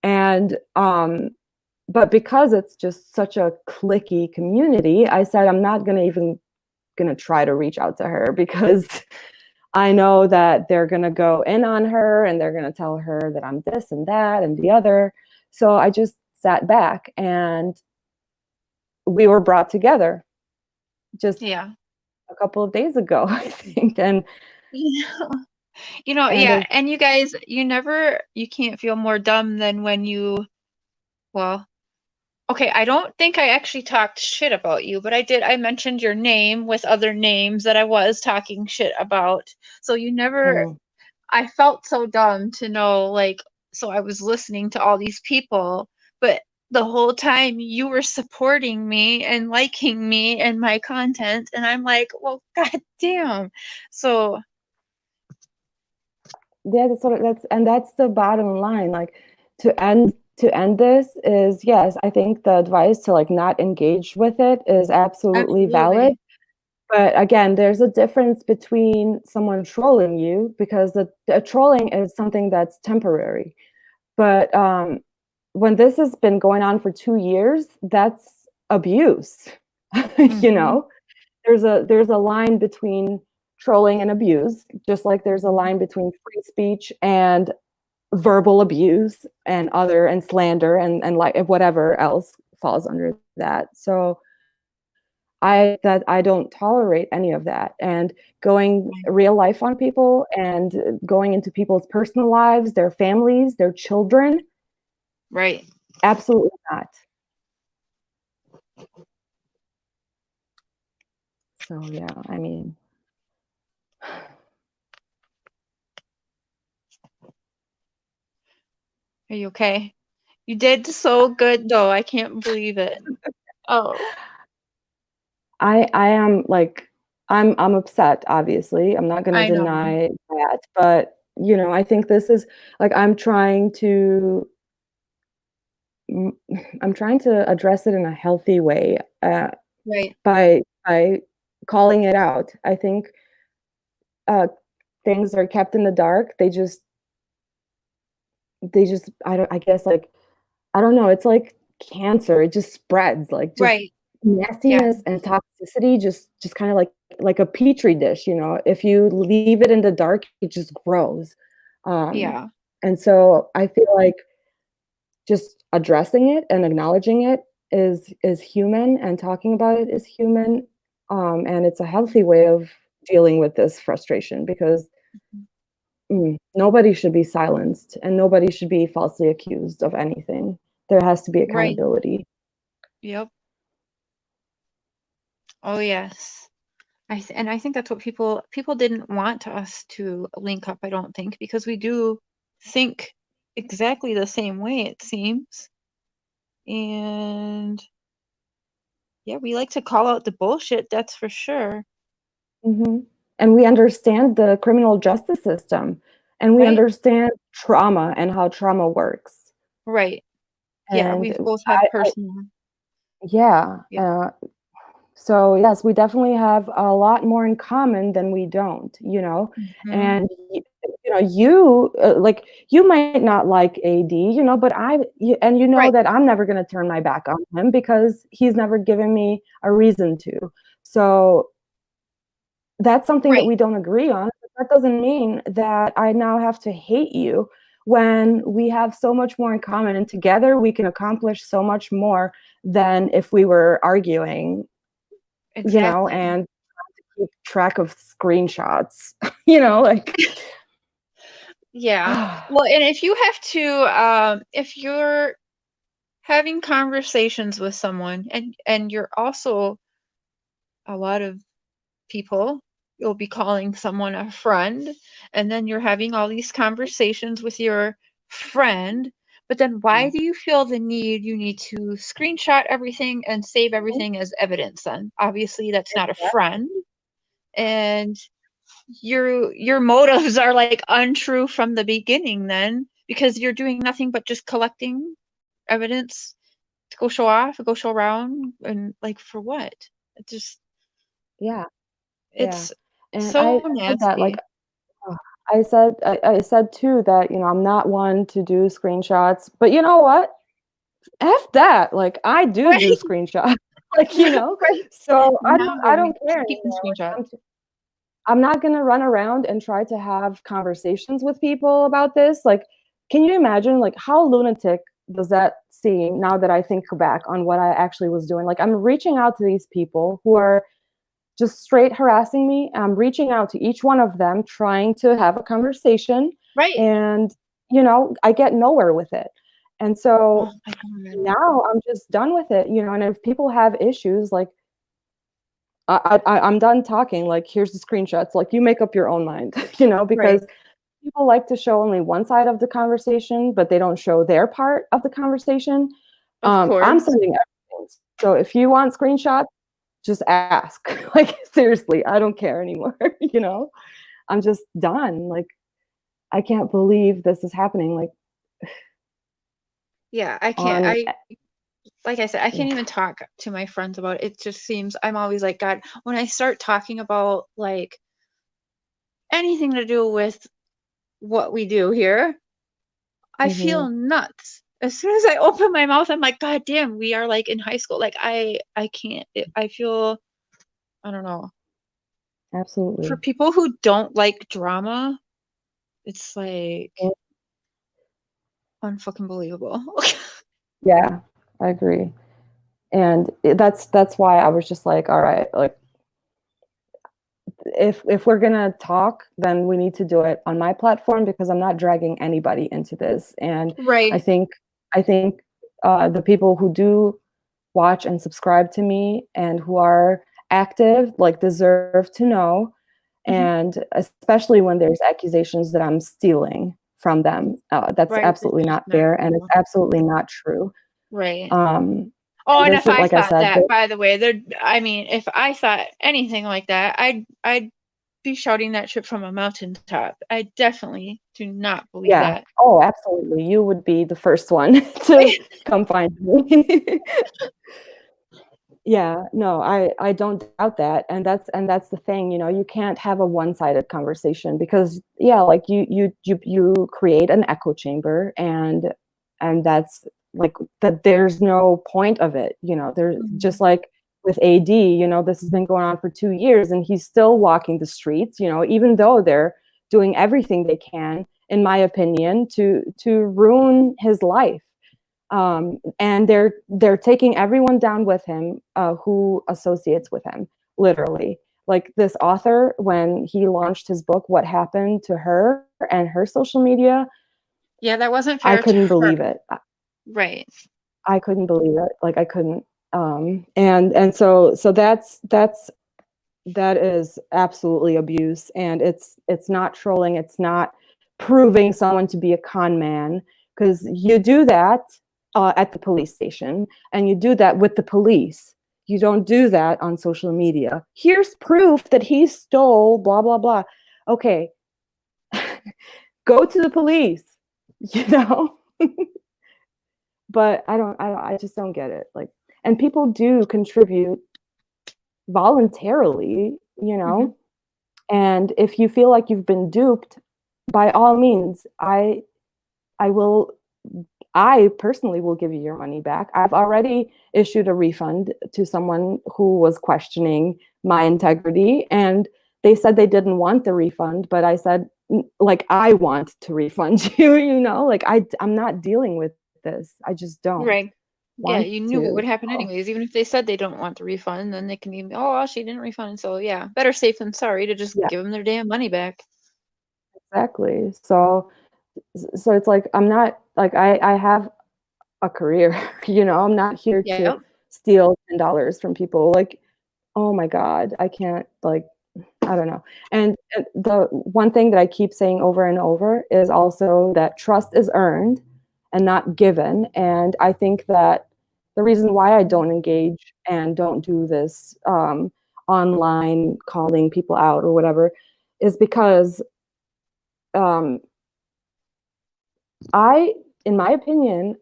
And but because it's just such a cliquey community, I said I'm not gonna try to reach out to her because I know that they're gonna go in on her and they're gonna tell her that I'm this and that and the other. So I just sat back, and we were brought together just Yeah. a couple of days ago, I think. And Yeah, and you guys, you can't feel more dumb than when well, okay, I don't think I actually talked shit about you, but I mentioned your name with other names that I was talking shit about. So mm, I felt so dumb to know, like, so I was listening to all these people, but the whole time you were supporting me and liking me and my content, and I'm like, well, god damn. So, yeah, that's the bottom line. Like to end this is, yes, I think the advice to like not engage with it is absolutely valid. absolutely. But again, there's a difference between someone trolling you, because the trolling is something that's temporary. But when this has been going on for 2 years, that's abuse. You Mhm. know, there's a line between trolling and abuse, just like there's a Mhm. line between free speech and verbal abuse and slander and like whatever else falls under that. So I don't tolerate any of that. And going Right. real life on people and going into people's personal lives, their families, their children, Right. absolutely not. So yeah, I mean, Are you okay? You did so good though. I can't believe it. Oh, I am like, I'm upset, obviously. I'm not gonna I know. deny that, but you know, I think this is like mm, I'm trying to address it in a healthy way, Right. by calling it out. I think uh, things are kept in the dark. They just I guess like, I don't know. It's like cancer. It just spreads. Like just Right. Yeah. nastiness and toxicity just kind of like a petri dish. You know, if you leave it in the dark, it just grows. Um, Yeah. and so I feel like just addressing it and acknowledging it is human, and talking about it is human, and it's a healthy way of dealing with this frustration, because nobody should be silenced and nobody should be falsely accused of anything. There has to be Right. accountability. Yep. Oh yes. And I think that's what people didn't want us to link up, I don't think, because we do think exactly the same way, it seems. And yeah, we like to call out the bullshit, that's for sure. Mhm. and we understand the criminal justice system, and we Right. understand trauma and how trauma works. Right. Yeah, And we've both had personal. yeah, Yeah. so yes, we definitely have a lot more in common than we don't, you know. Mhm. And you know, you like, you might not like AD, you know, but and you know Right. that I'm never going to turn my back on him because he's never given me a reason to. So that's something that Right. we don't agree on. But that doesn't mean that I now have to hate you when we have so much more in common, and together we can accomplish so much more than if we were arguing, you know, Exactly. and keep track of screenshots, you know, like. Yeah. Well, and if you have to, if you're having conversations with someone, and you're also, a lot of people, you'll be calling someone a friend, and then you're having all these conversations with your friend, but then why do you feel the need you need to screenshot everything and save everything as evidence then? Obviously, that's not a friend, and your motives are like untrue from the beginning then, because you're doing nothing but just collecting evidence to go show off, go show around, and like for what? It just Yeah, yeah. it's And I so said that, like, nasty. I said too that, you know, I'm not one to do screenshots, but you know what? F that. Like, I do Right, screenshots, like, you know, right. so I No, don't care keep the anymore. Like, screenshots. I'm not gonna run around and try to have conversations with people about this. Like, can you imagine, like, how lunatic does that seem now that I think back on what I actually was doing? Like, I'm reaching out to these people who are just straight harassing me. I'm reaching out to each one of them, trying to have a conversation, Right. and you know, I get nowhere with it. And Oh so my god. now I'm just done with it, you know. And if people have issues, like, I'm done talking. Like, here's the screenshots. Like, you make up your own mind, you know, Right. because people like to show only one side of the conversation, but they don't show their part of the conversation. Of I'm course. sending everything. So if you want screenshots, just ask. Like, seriously, I don't care anymore, you know? I'm just done. Like, I can't believe this is happening. Like, Yeah, I can't. on Like I said, I can't even talk to my friends about it. It just seems, I'm always like, God, when I start talking about like anything to do with what we do here, I Mhm. feel nuts. As soon as I open my mouth, I'm like, God damn, we are like in high school. Like I can't. I feel, I don't know. For Absolutely. people who don't like drama, it's like Mm, unfucking believable. yeah, I agree. And that's why I was just like, all right, like, if we're gonna talk, then we need to do it on my platform because I'm not dragging anybody into this. And I Right. think I think the people who do watch and subscribe to me and who are active, like, deserve to know. Mhm. And especially when there's accusations that I'm stealing from them, that's Right. That's absolutely just not not fair, and it's cool. absolutely not true. Right. Um, Oh, and and this if is, I like I thought said, that, by the way, there, I mean, if I thought anything like that, I'd be shouting that shit from a mountaintop. I definitely do not believe yeah. that. Oh, absolutely. You would be the first one to come find me. Yeah, no, I don't doubt that, and that's the thing, you know, you can't have a one-sided conversation because, yeah, like, you create an echo chamber, and that's like, that there's no point of it, you know. There's just Mhm. like with AD, you know, this has been going on for 2 years and he's still walking the streets, you know, even though they're doing everything they can, in my opinion, to ruin his life. And they're taking everyone down with him, who associates with him, literally. Like, this author, when he launched his book, What Happened to Her, and her social media, Yeah, that wasn't I fair to couldn't her. believe it. Right. I couldn't believe it. Like, I couldn't. And so that is absolutely abuse, and it's not trolling. It's not proving someone to be a con man, because you do that at the police station, and you do that with the police. You don't do that on social media. Here's proof that he stole blah, blah, blah. Okay, go to the police, you know? But I just don't get it. Like, and people do contribute voluntarily, you know? And if you feel like you've been duped, by all means, I personally will give you your money back. I've already issued a refund to someone who was questioning my integrity, and they said they didn't want the refund, but I said, like, I want to refund you, you know, like I'm not dealing with this. I just don't Right. Yeah, want you knew what to. would happen Oh, anyways. Even if they said they don't want the refund, then they can be, oh, well, she didn't refund. So yeah, better safe than sorry to just yeah, give them their damn money back. exactly. So it's like I'm not like I have a career, you know, I'm not here to Yeah. steal $10 from people. Like, oh my God, I can't, like, I don't know. And the one thing that I keep saying over and over is also that trust is earned and not given. And I think that the reason why I don't engage and don't do this online calling people out or whatever is because um, in my opinion,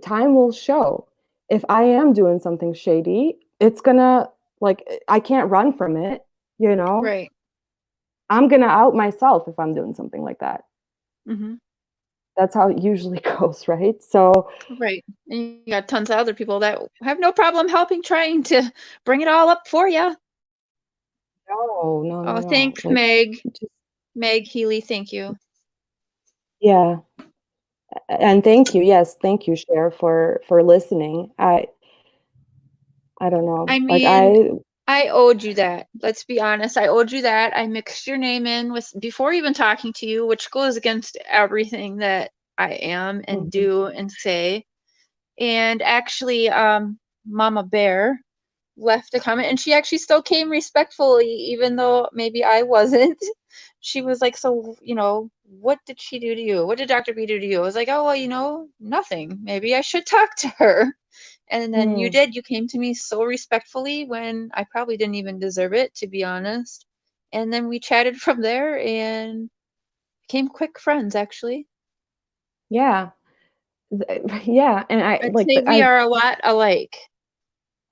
time will show. If I am doing something shady, it's gonna, like, I can't run from it, you know? Right. I'm gonna out myself if I'm doing something like that. hmm That's how it usually goes, right? So, Right. And you got tons of other people that have no problem helping, trying to bring it all up for you. no, no, no, Oh, no. thanks, Like, Meg. just, Meg Healy, thank you. yeah. And thank you. Yes, thank you, Cher, for listening. I don't know. I Like mean, I owed you that. Let's be honest. I owed you that. I mixed your name in with before even talking to you, which goes against everything that I am and Mhm, do and say. And actually, Mama Bear left a comment, and she actually still came respectfully, even though maybe I wasn't. She was like, "So, what did she do to you? What did Dr. B do to you?" I was like, "Oh, well, nothing. Maybe I should talk to her." And then you mm, did. You came to me so respectfully when I probably didn't even deserve it, to be honest. And then we chatted from there and became quick friends, actually. yeah. Yeah, and I'd say we are a lot alike.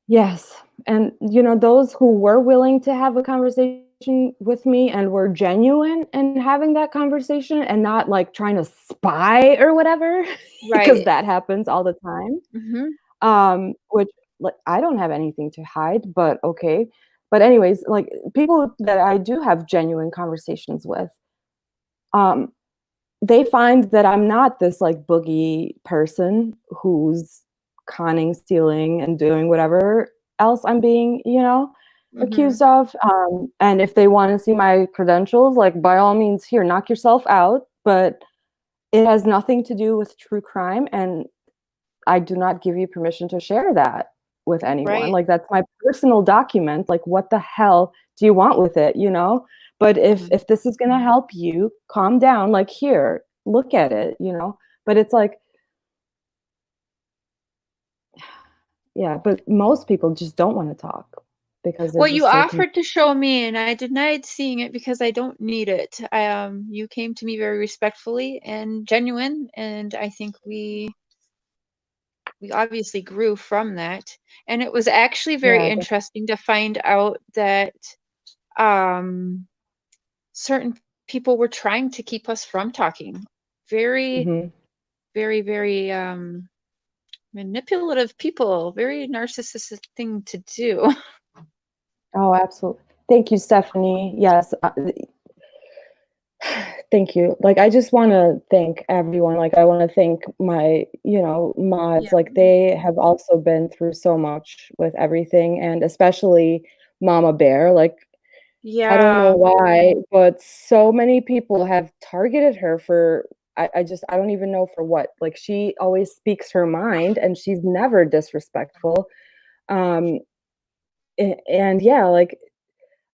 yes, and, those who were willing to have a conversation with me and were genuine in having that conversation and not, like, trying to spy or whatever, because Right. that happens all the time, hmm which, like, I don't have anything to hide, but okay. But anyways, like, people that I do have genuine conversations with, um, they find that I'm not this, like, boogie person who's conning, stealing, and doing whatever else I'm being, hmm accused of. And if they want to see my credentials, like, by all means, here, knock yourself out. But it has nothing to do with true crime, and I do not give you permission to share that with anyone. Right. Like, that's my personal document. Like, what the hell do you want with it, you know? But if hmm if this is gonna help you calm down, like, here, look at it, you know? But it's like, yeah, but most people just don't wanna talk because they're Well, you just so offered to show me, and I denied seeing it because I don't need it. You came to me very respectfully and genuine, and I think we obviously grew from that. And it was actually very yeah, interesting to find out that um, certain people were trying to keep us from talking. Very, mhm. very, very manipulative people. Very narcissistic thing to do. Oh, absolutely. Thank you, Stephanie. Yes, thank you. Like, I just wanna thank everyone. Like, I wanna thank my, mods. Yeah. Like, they have also been through so much with everything, and especially Mama Bear. Like, I don't know Yeah. why, but so many people have targeted her for I don't even know for what. Like, she always speaks her mind, and she's never disrespectful. Um, and yeah, like,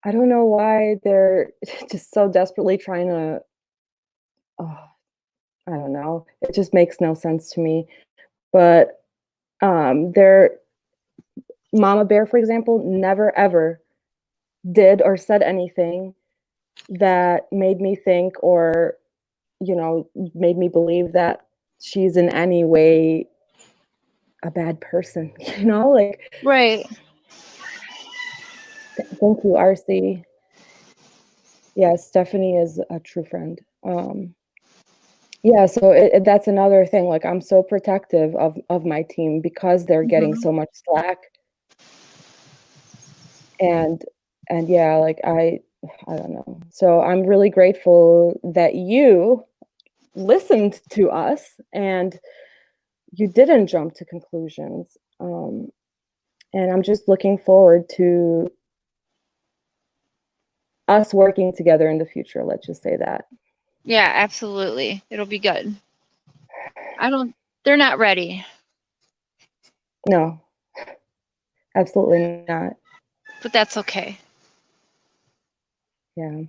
I don't know why they're just so desperately trying to, oh, I don't know. It just makes no sense to me. But they're Mama Bear, for example, never ever did or said anything that made me think or, made me believe that she's in any way a bad person, like, Right. thank you, RC. Yes, Stephanie is a true friend. Yeah, so that's another thing. Like, I'm so protective of my team because they're getting Mhm. so much slack. And yeah, like I don't know. So I'm really grateful that you listened to us and you didn't jump to conclusions. And I'm just looking forward to us working together in the future. Let's just say that. Yeah, absolutely. It'll be good. They're not ready. No, absolutely not. But that's okay. Yeah.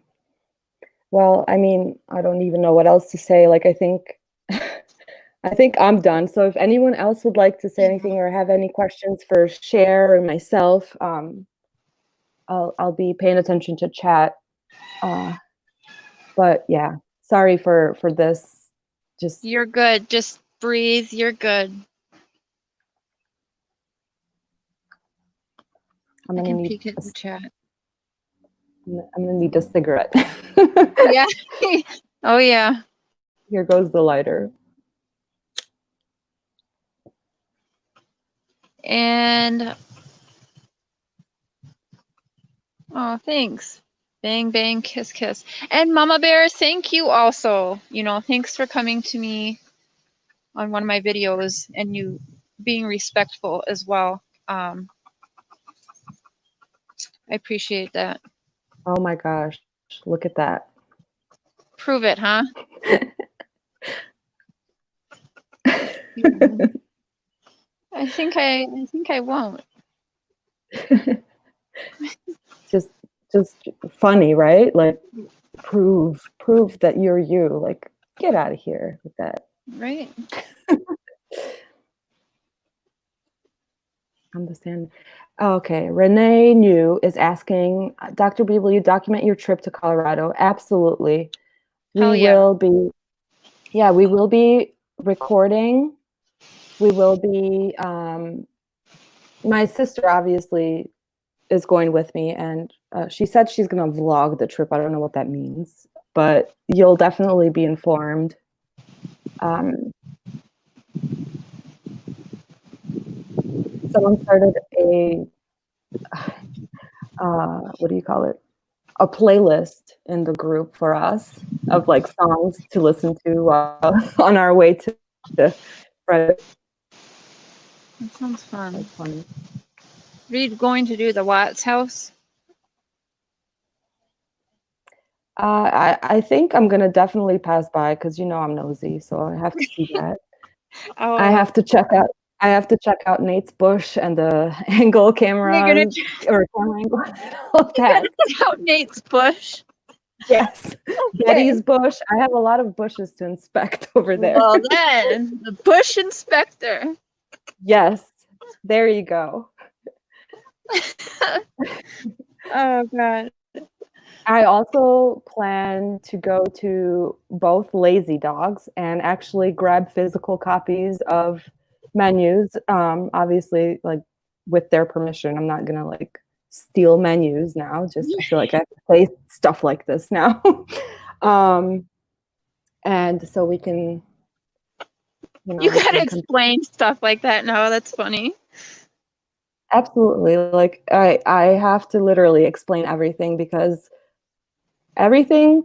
Well, I mean, I don't even know what else to say. Like, I think I'm done. So if anyone else would like to say anything or have any questions for Cher or myself, I'll be paying attention to chat. But yeah, sorry for this. Just You're good. Just breathe. You're good. I'm I gonna can need peek at the chat. I'm gonna need a cigarette. Yeah. Oh, yeah. Here goes the lighter. And oh, thanks. Bang, bang, kiss, kiss. And Mama Bear, thank you also. Thanks for coming to me on one of my videos and you being respectful as well. I appreciate that. Oh my gosh, look at that. Prove it, huh? I think I won't. just funny, right? Like, prove that you're you. Like, get out of here with that. Right. Understand. Okay, Renee New is asking, Dr. B, will you document your trip to Colorado? Absolutely. Hell We yeah. will be, we will be recording. We will be, my sister obviously is going with me, and she said she's going to vlog the trip. I don't know what that means, but you'll definitely be informed. Someone started a what do you call it? A playlist in the group for us of like songs to listen to on our way to Friday. That sounds fun. That's funny. Are you going to do the Watts house? I think I'm gonna definitely pass by because I'm nosy, so I have to see that. Oh, I have to check out. I have to check out Nate's bush and the angle camera or camera angle. All of that. Check out Nate's bush. Yes, Okay. Betty's bush. I have a lot of bushes to inspect over there. Well, then the bush inspector. Yes, there you go. Oh God. I also plan to go to both Lazy Dogs and actually grab physical copies of menus. Obviously, like with their permission. I'm not gonna like steal menus now. Just I feel like I have to say stuff like this now. And so we can, You gotta explain stuff like that now. That's funny. Absolutely. Like I have to literally explain everything because everything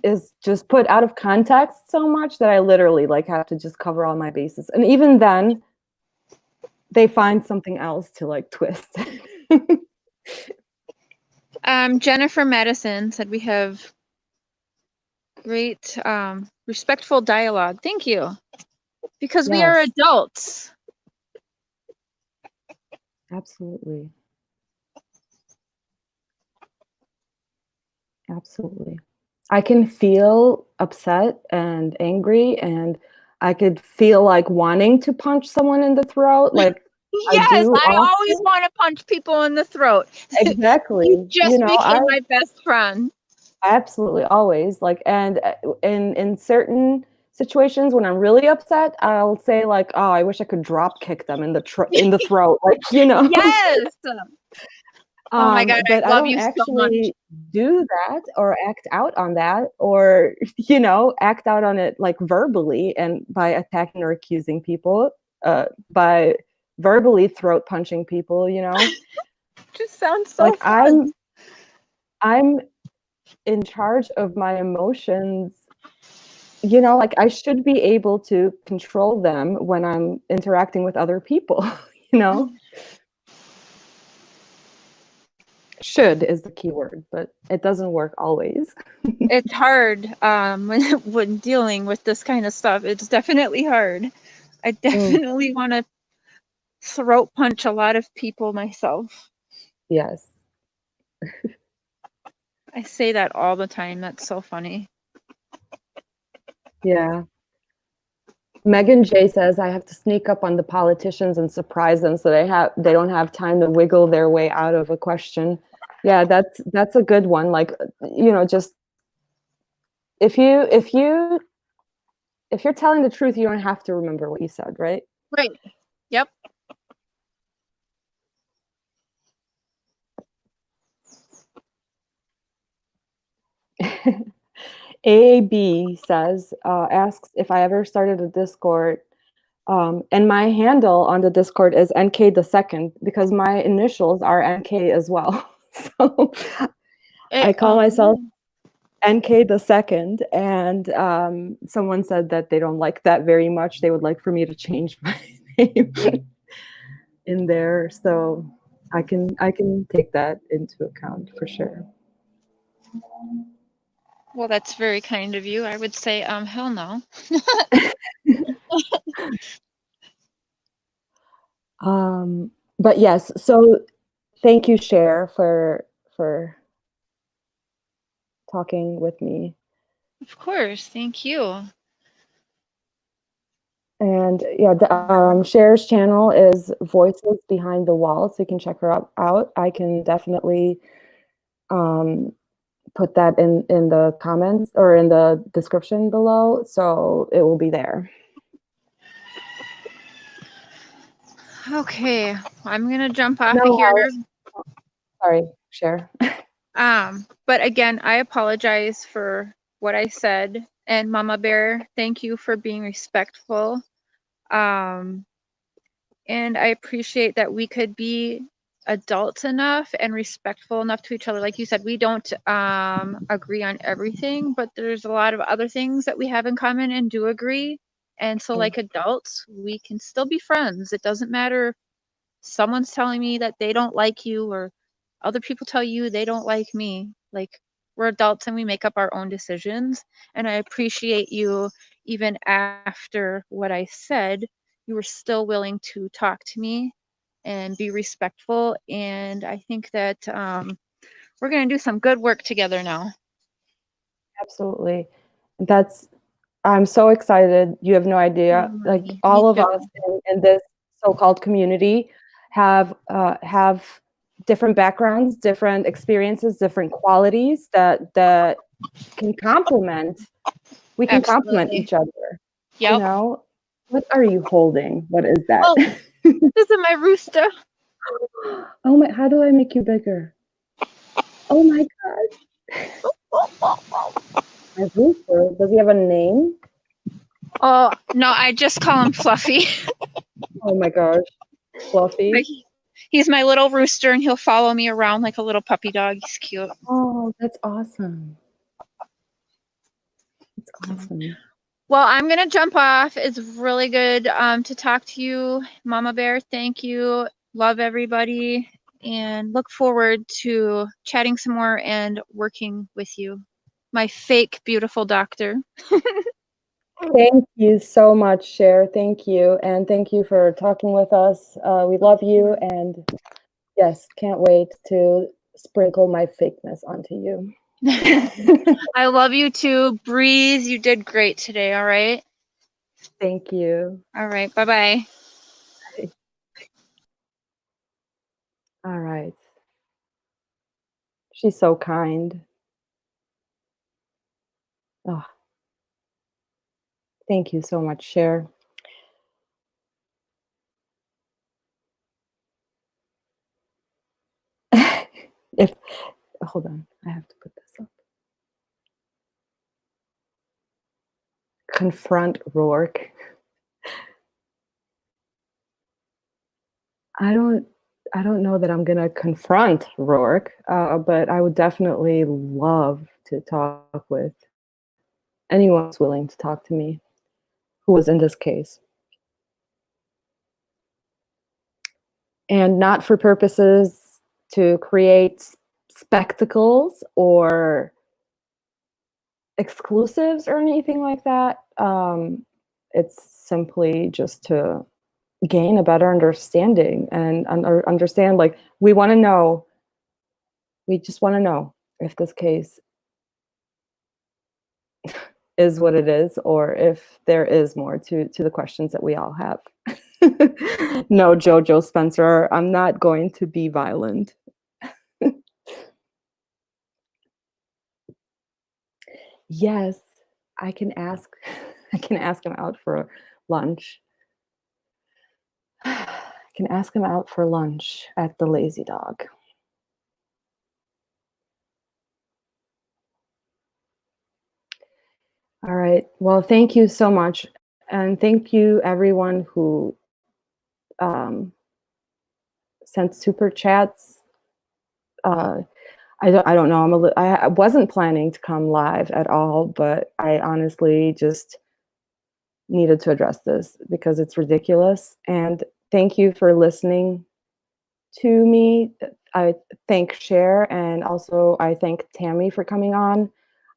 is just put out of context so much that I literally like have to just cover all my bases. And even then they find something else to like twist. Jennifer Madison said we have great respectful dialogue. Thank you. Because we are adults. Absolutely. Absolutely. I can feel upset and angry, and I could feel like wanting to punch someone in the throat. Like Yes, do I always often. want to punch people in the throat. Exactly. You just I became my best friend. absolutely always like, and in certain situations when I'm really upset, I'll say like, "Oh, I wish I could drop kick them in the throat," like, Yes. Oh my God, But I I love don't you so much. actually do that or act out on that or, act out on it like verbally and by attacking or accusing people, by verbally throat punching people. Just sounds so Like fun. I'm in charge of my emotions. Like I should be able to control them when I'm interacting with other people, you know? Should is the key word, but it doesn't work always. It's hard when dealing with this kind of stuff. It's definitely hard. I definitely want to throat punch a lot of people myself. Yes. I say that all the time. That's so funny. Yeah. Megan J says I have to sneak up on the politicians and surprise them so they don't have time to wiggle their way out of a question. Yeah, that's a good one. Like, just if you're telling the truth, you don't have to remember what you said, right? Right. Yep. AB says, asks if I ever started a Discord. And my handle on the Discord is NK the second because my initials are NK as well. So I call myself NK the second, and someone said that they don't like that very much. They would like for me to change my name in there, so I can take that into account for sure. Well, that's very kind of you. I would say, hell no. But yes, so thank you, Cher, for talking with me. Of course. Thank you. And yeah, Cher's channel is Voices Behind the Wall, so you can check her out. I can definitely put that in the comments or in the description below, so it will be there. Okay, I'm gonna jump off No, of here. sorry, Cher. But again, I apologize for what I said. And Mama Bear, thank you for being respectful. And I appreciate that we could be adults enough and respectful enough to each other. Like you said, we don't agree on everything, but there's a lot of other things that we have in common and do agree. And so like adults, we can still be friends. It doesn't matter if someone's telling me that they don't like you or other people tell you they don't like me. Like, we're adults and we make up our own decisions. And I appreciate you, even after what I said, you were still willing to talk to me and be respectful. And I think that we're going to do some good work together now. Absolutely. I'm so excited. You have no idea. Like all of us in this so-called community have different backgrounds, different experiences, different qualities that can complement. We can complement each other. Yep. What are you holding? What is that? Oh, this is my rooster. Oh my! How do I make you bigger? Oh my God! My rooster. Does he have a name? Oh no, I just call him Fluffy. Oh my gosh, Fluffy. He's my little rooster, and he'll follow me around like a little puppy dog. He's cute. Oh, that's awesome. That's awesome. Well, I'm going to jump off. It's really good to talk to you, Mama Bear. Thank you. Love everybody. And look forward to chatting some more and working with you. My fake, beautiful doctor. Thank you so much, Cher. Thank you. And thank you for talking with us. We love you. And yes, can't wait to sprinkle my fakeness onto you. I love you too. Breeze, you did great today. All right. Thank you. All right. Bye-bye. Bye. She's so kind. Oh, thank you so much, Cher. If hold on, I have to put this up. Confront Rourke. I don't I don't know that I'm gonna confront Rourke, but I would definitely love to talk with anyone who's willing to talk to me who was in this case. And not for purposes to create spectacles or exclusives or anything like that. It's simply just to gain a better understanding and understand, like, we just want to know if this case is what it is, or if there is more to the questions that we all have. No, Jojo Spencer, I'm not going to be violent. Yes, I can ask. I can ask him out for lunch. I can ask him out for lunch at the Lazy Dog. All right. Well, thank you so much, and thank you everyone who um, sent super chats. Uh, I don't know. I wasn't planning to come live at all, but I honestly just needed to address this because it's ridiculous. And thank you for listening to me. I thank Cher, and also I thank Tammy for coming on.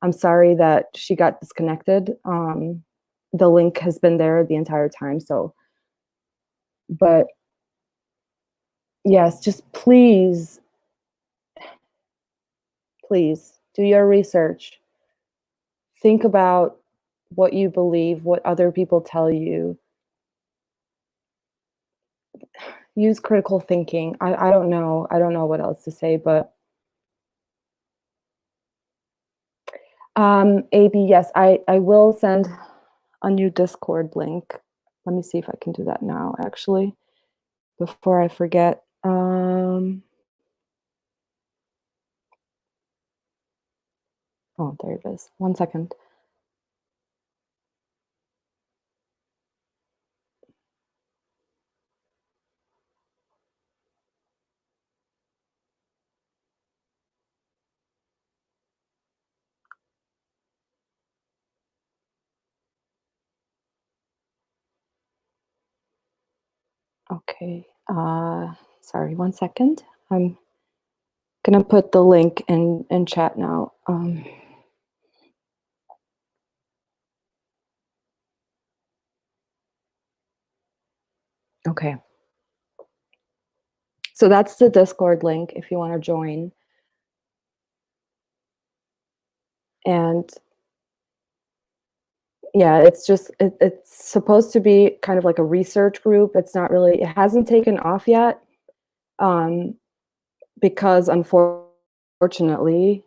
I'm sorry that she got disconnected. The link has been there the entire time. So, but yes, just please do your research. Think about what you believe, what other people tell you. Use critical thinking. I don't know. I don't know what else to say, but AB, yes, I will send a new Discord link. Let me see if I can do that now, actually, before I forget. Oh, there it is. 1 second. Okay. Sorry, 1 second. I'm gonna put the link in chat now. Okay. So that's the Discord link if you want to join. And yeah, it's supposed to be kind of like a research group. It's not really, it hasn't taken off yet, because unfortunately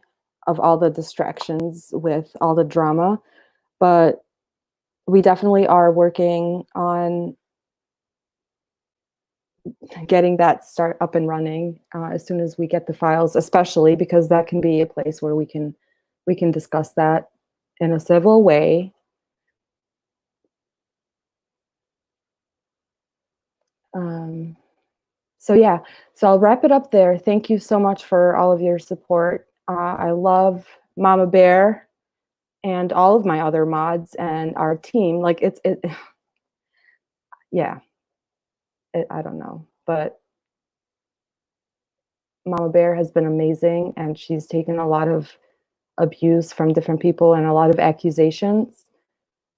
of all the distractions with all the drama. But we definitely are working on getting that start up and running as soon as we get the files, especially because that can be a place where we can discuss that in a civil way. So yeah, so I'll wrap it up there. Thank you so much for all of your support. I love Mama Bear and all of my other mods and our team. Like yeah, I don't know, but Mama Bear has been amazing, and she's taken a lot of abuse from different people and a lot of accusations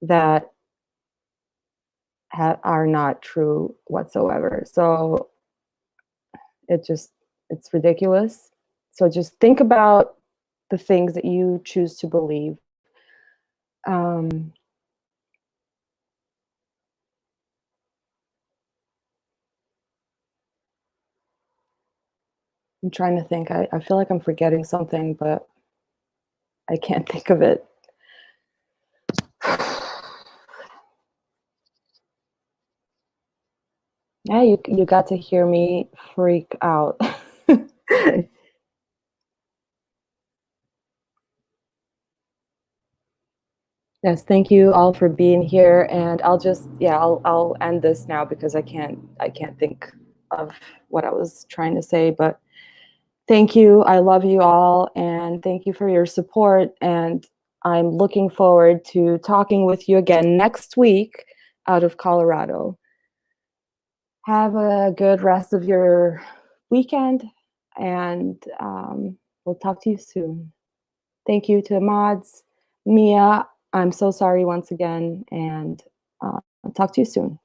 that are not true whatsoever. So it's ridiculous. So just think about the things that you choose to believe. Um, I'm trying to think. I feel like I'm forgetting something, but I can't think of it. Yeah, you got to hear me freak out. Yes, thank you all for being here, and I'll end this now because I can't think of what I was trying to say, but thank you. I love you all, and thank you for your support, and I'm looking forward to talking with you again next week out of Colorado. Have a good rest of your weekend, and we'll talk to you soon. Thank you to Mods, Mia. I'm so sorry once again, and I'll talk to you soon.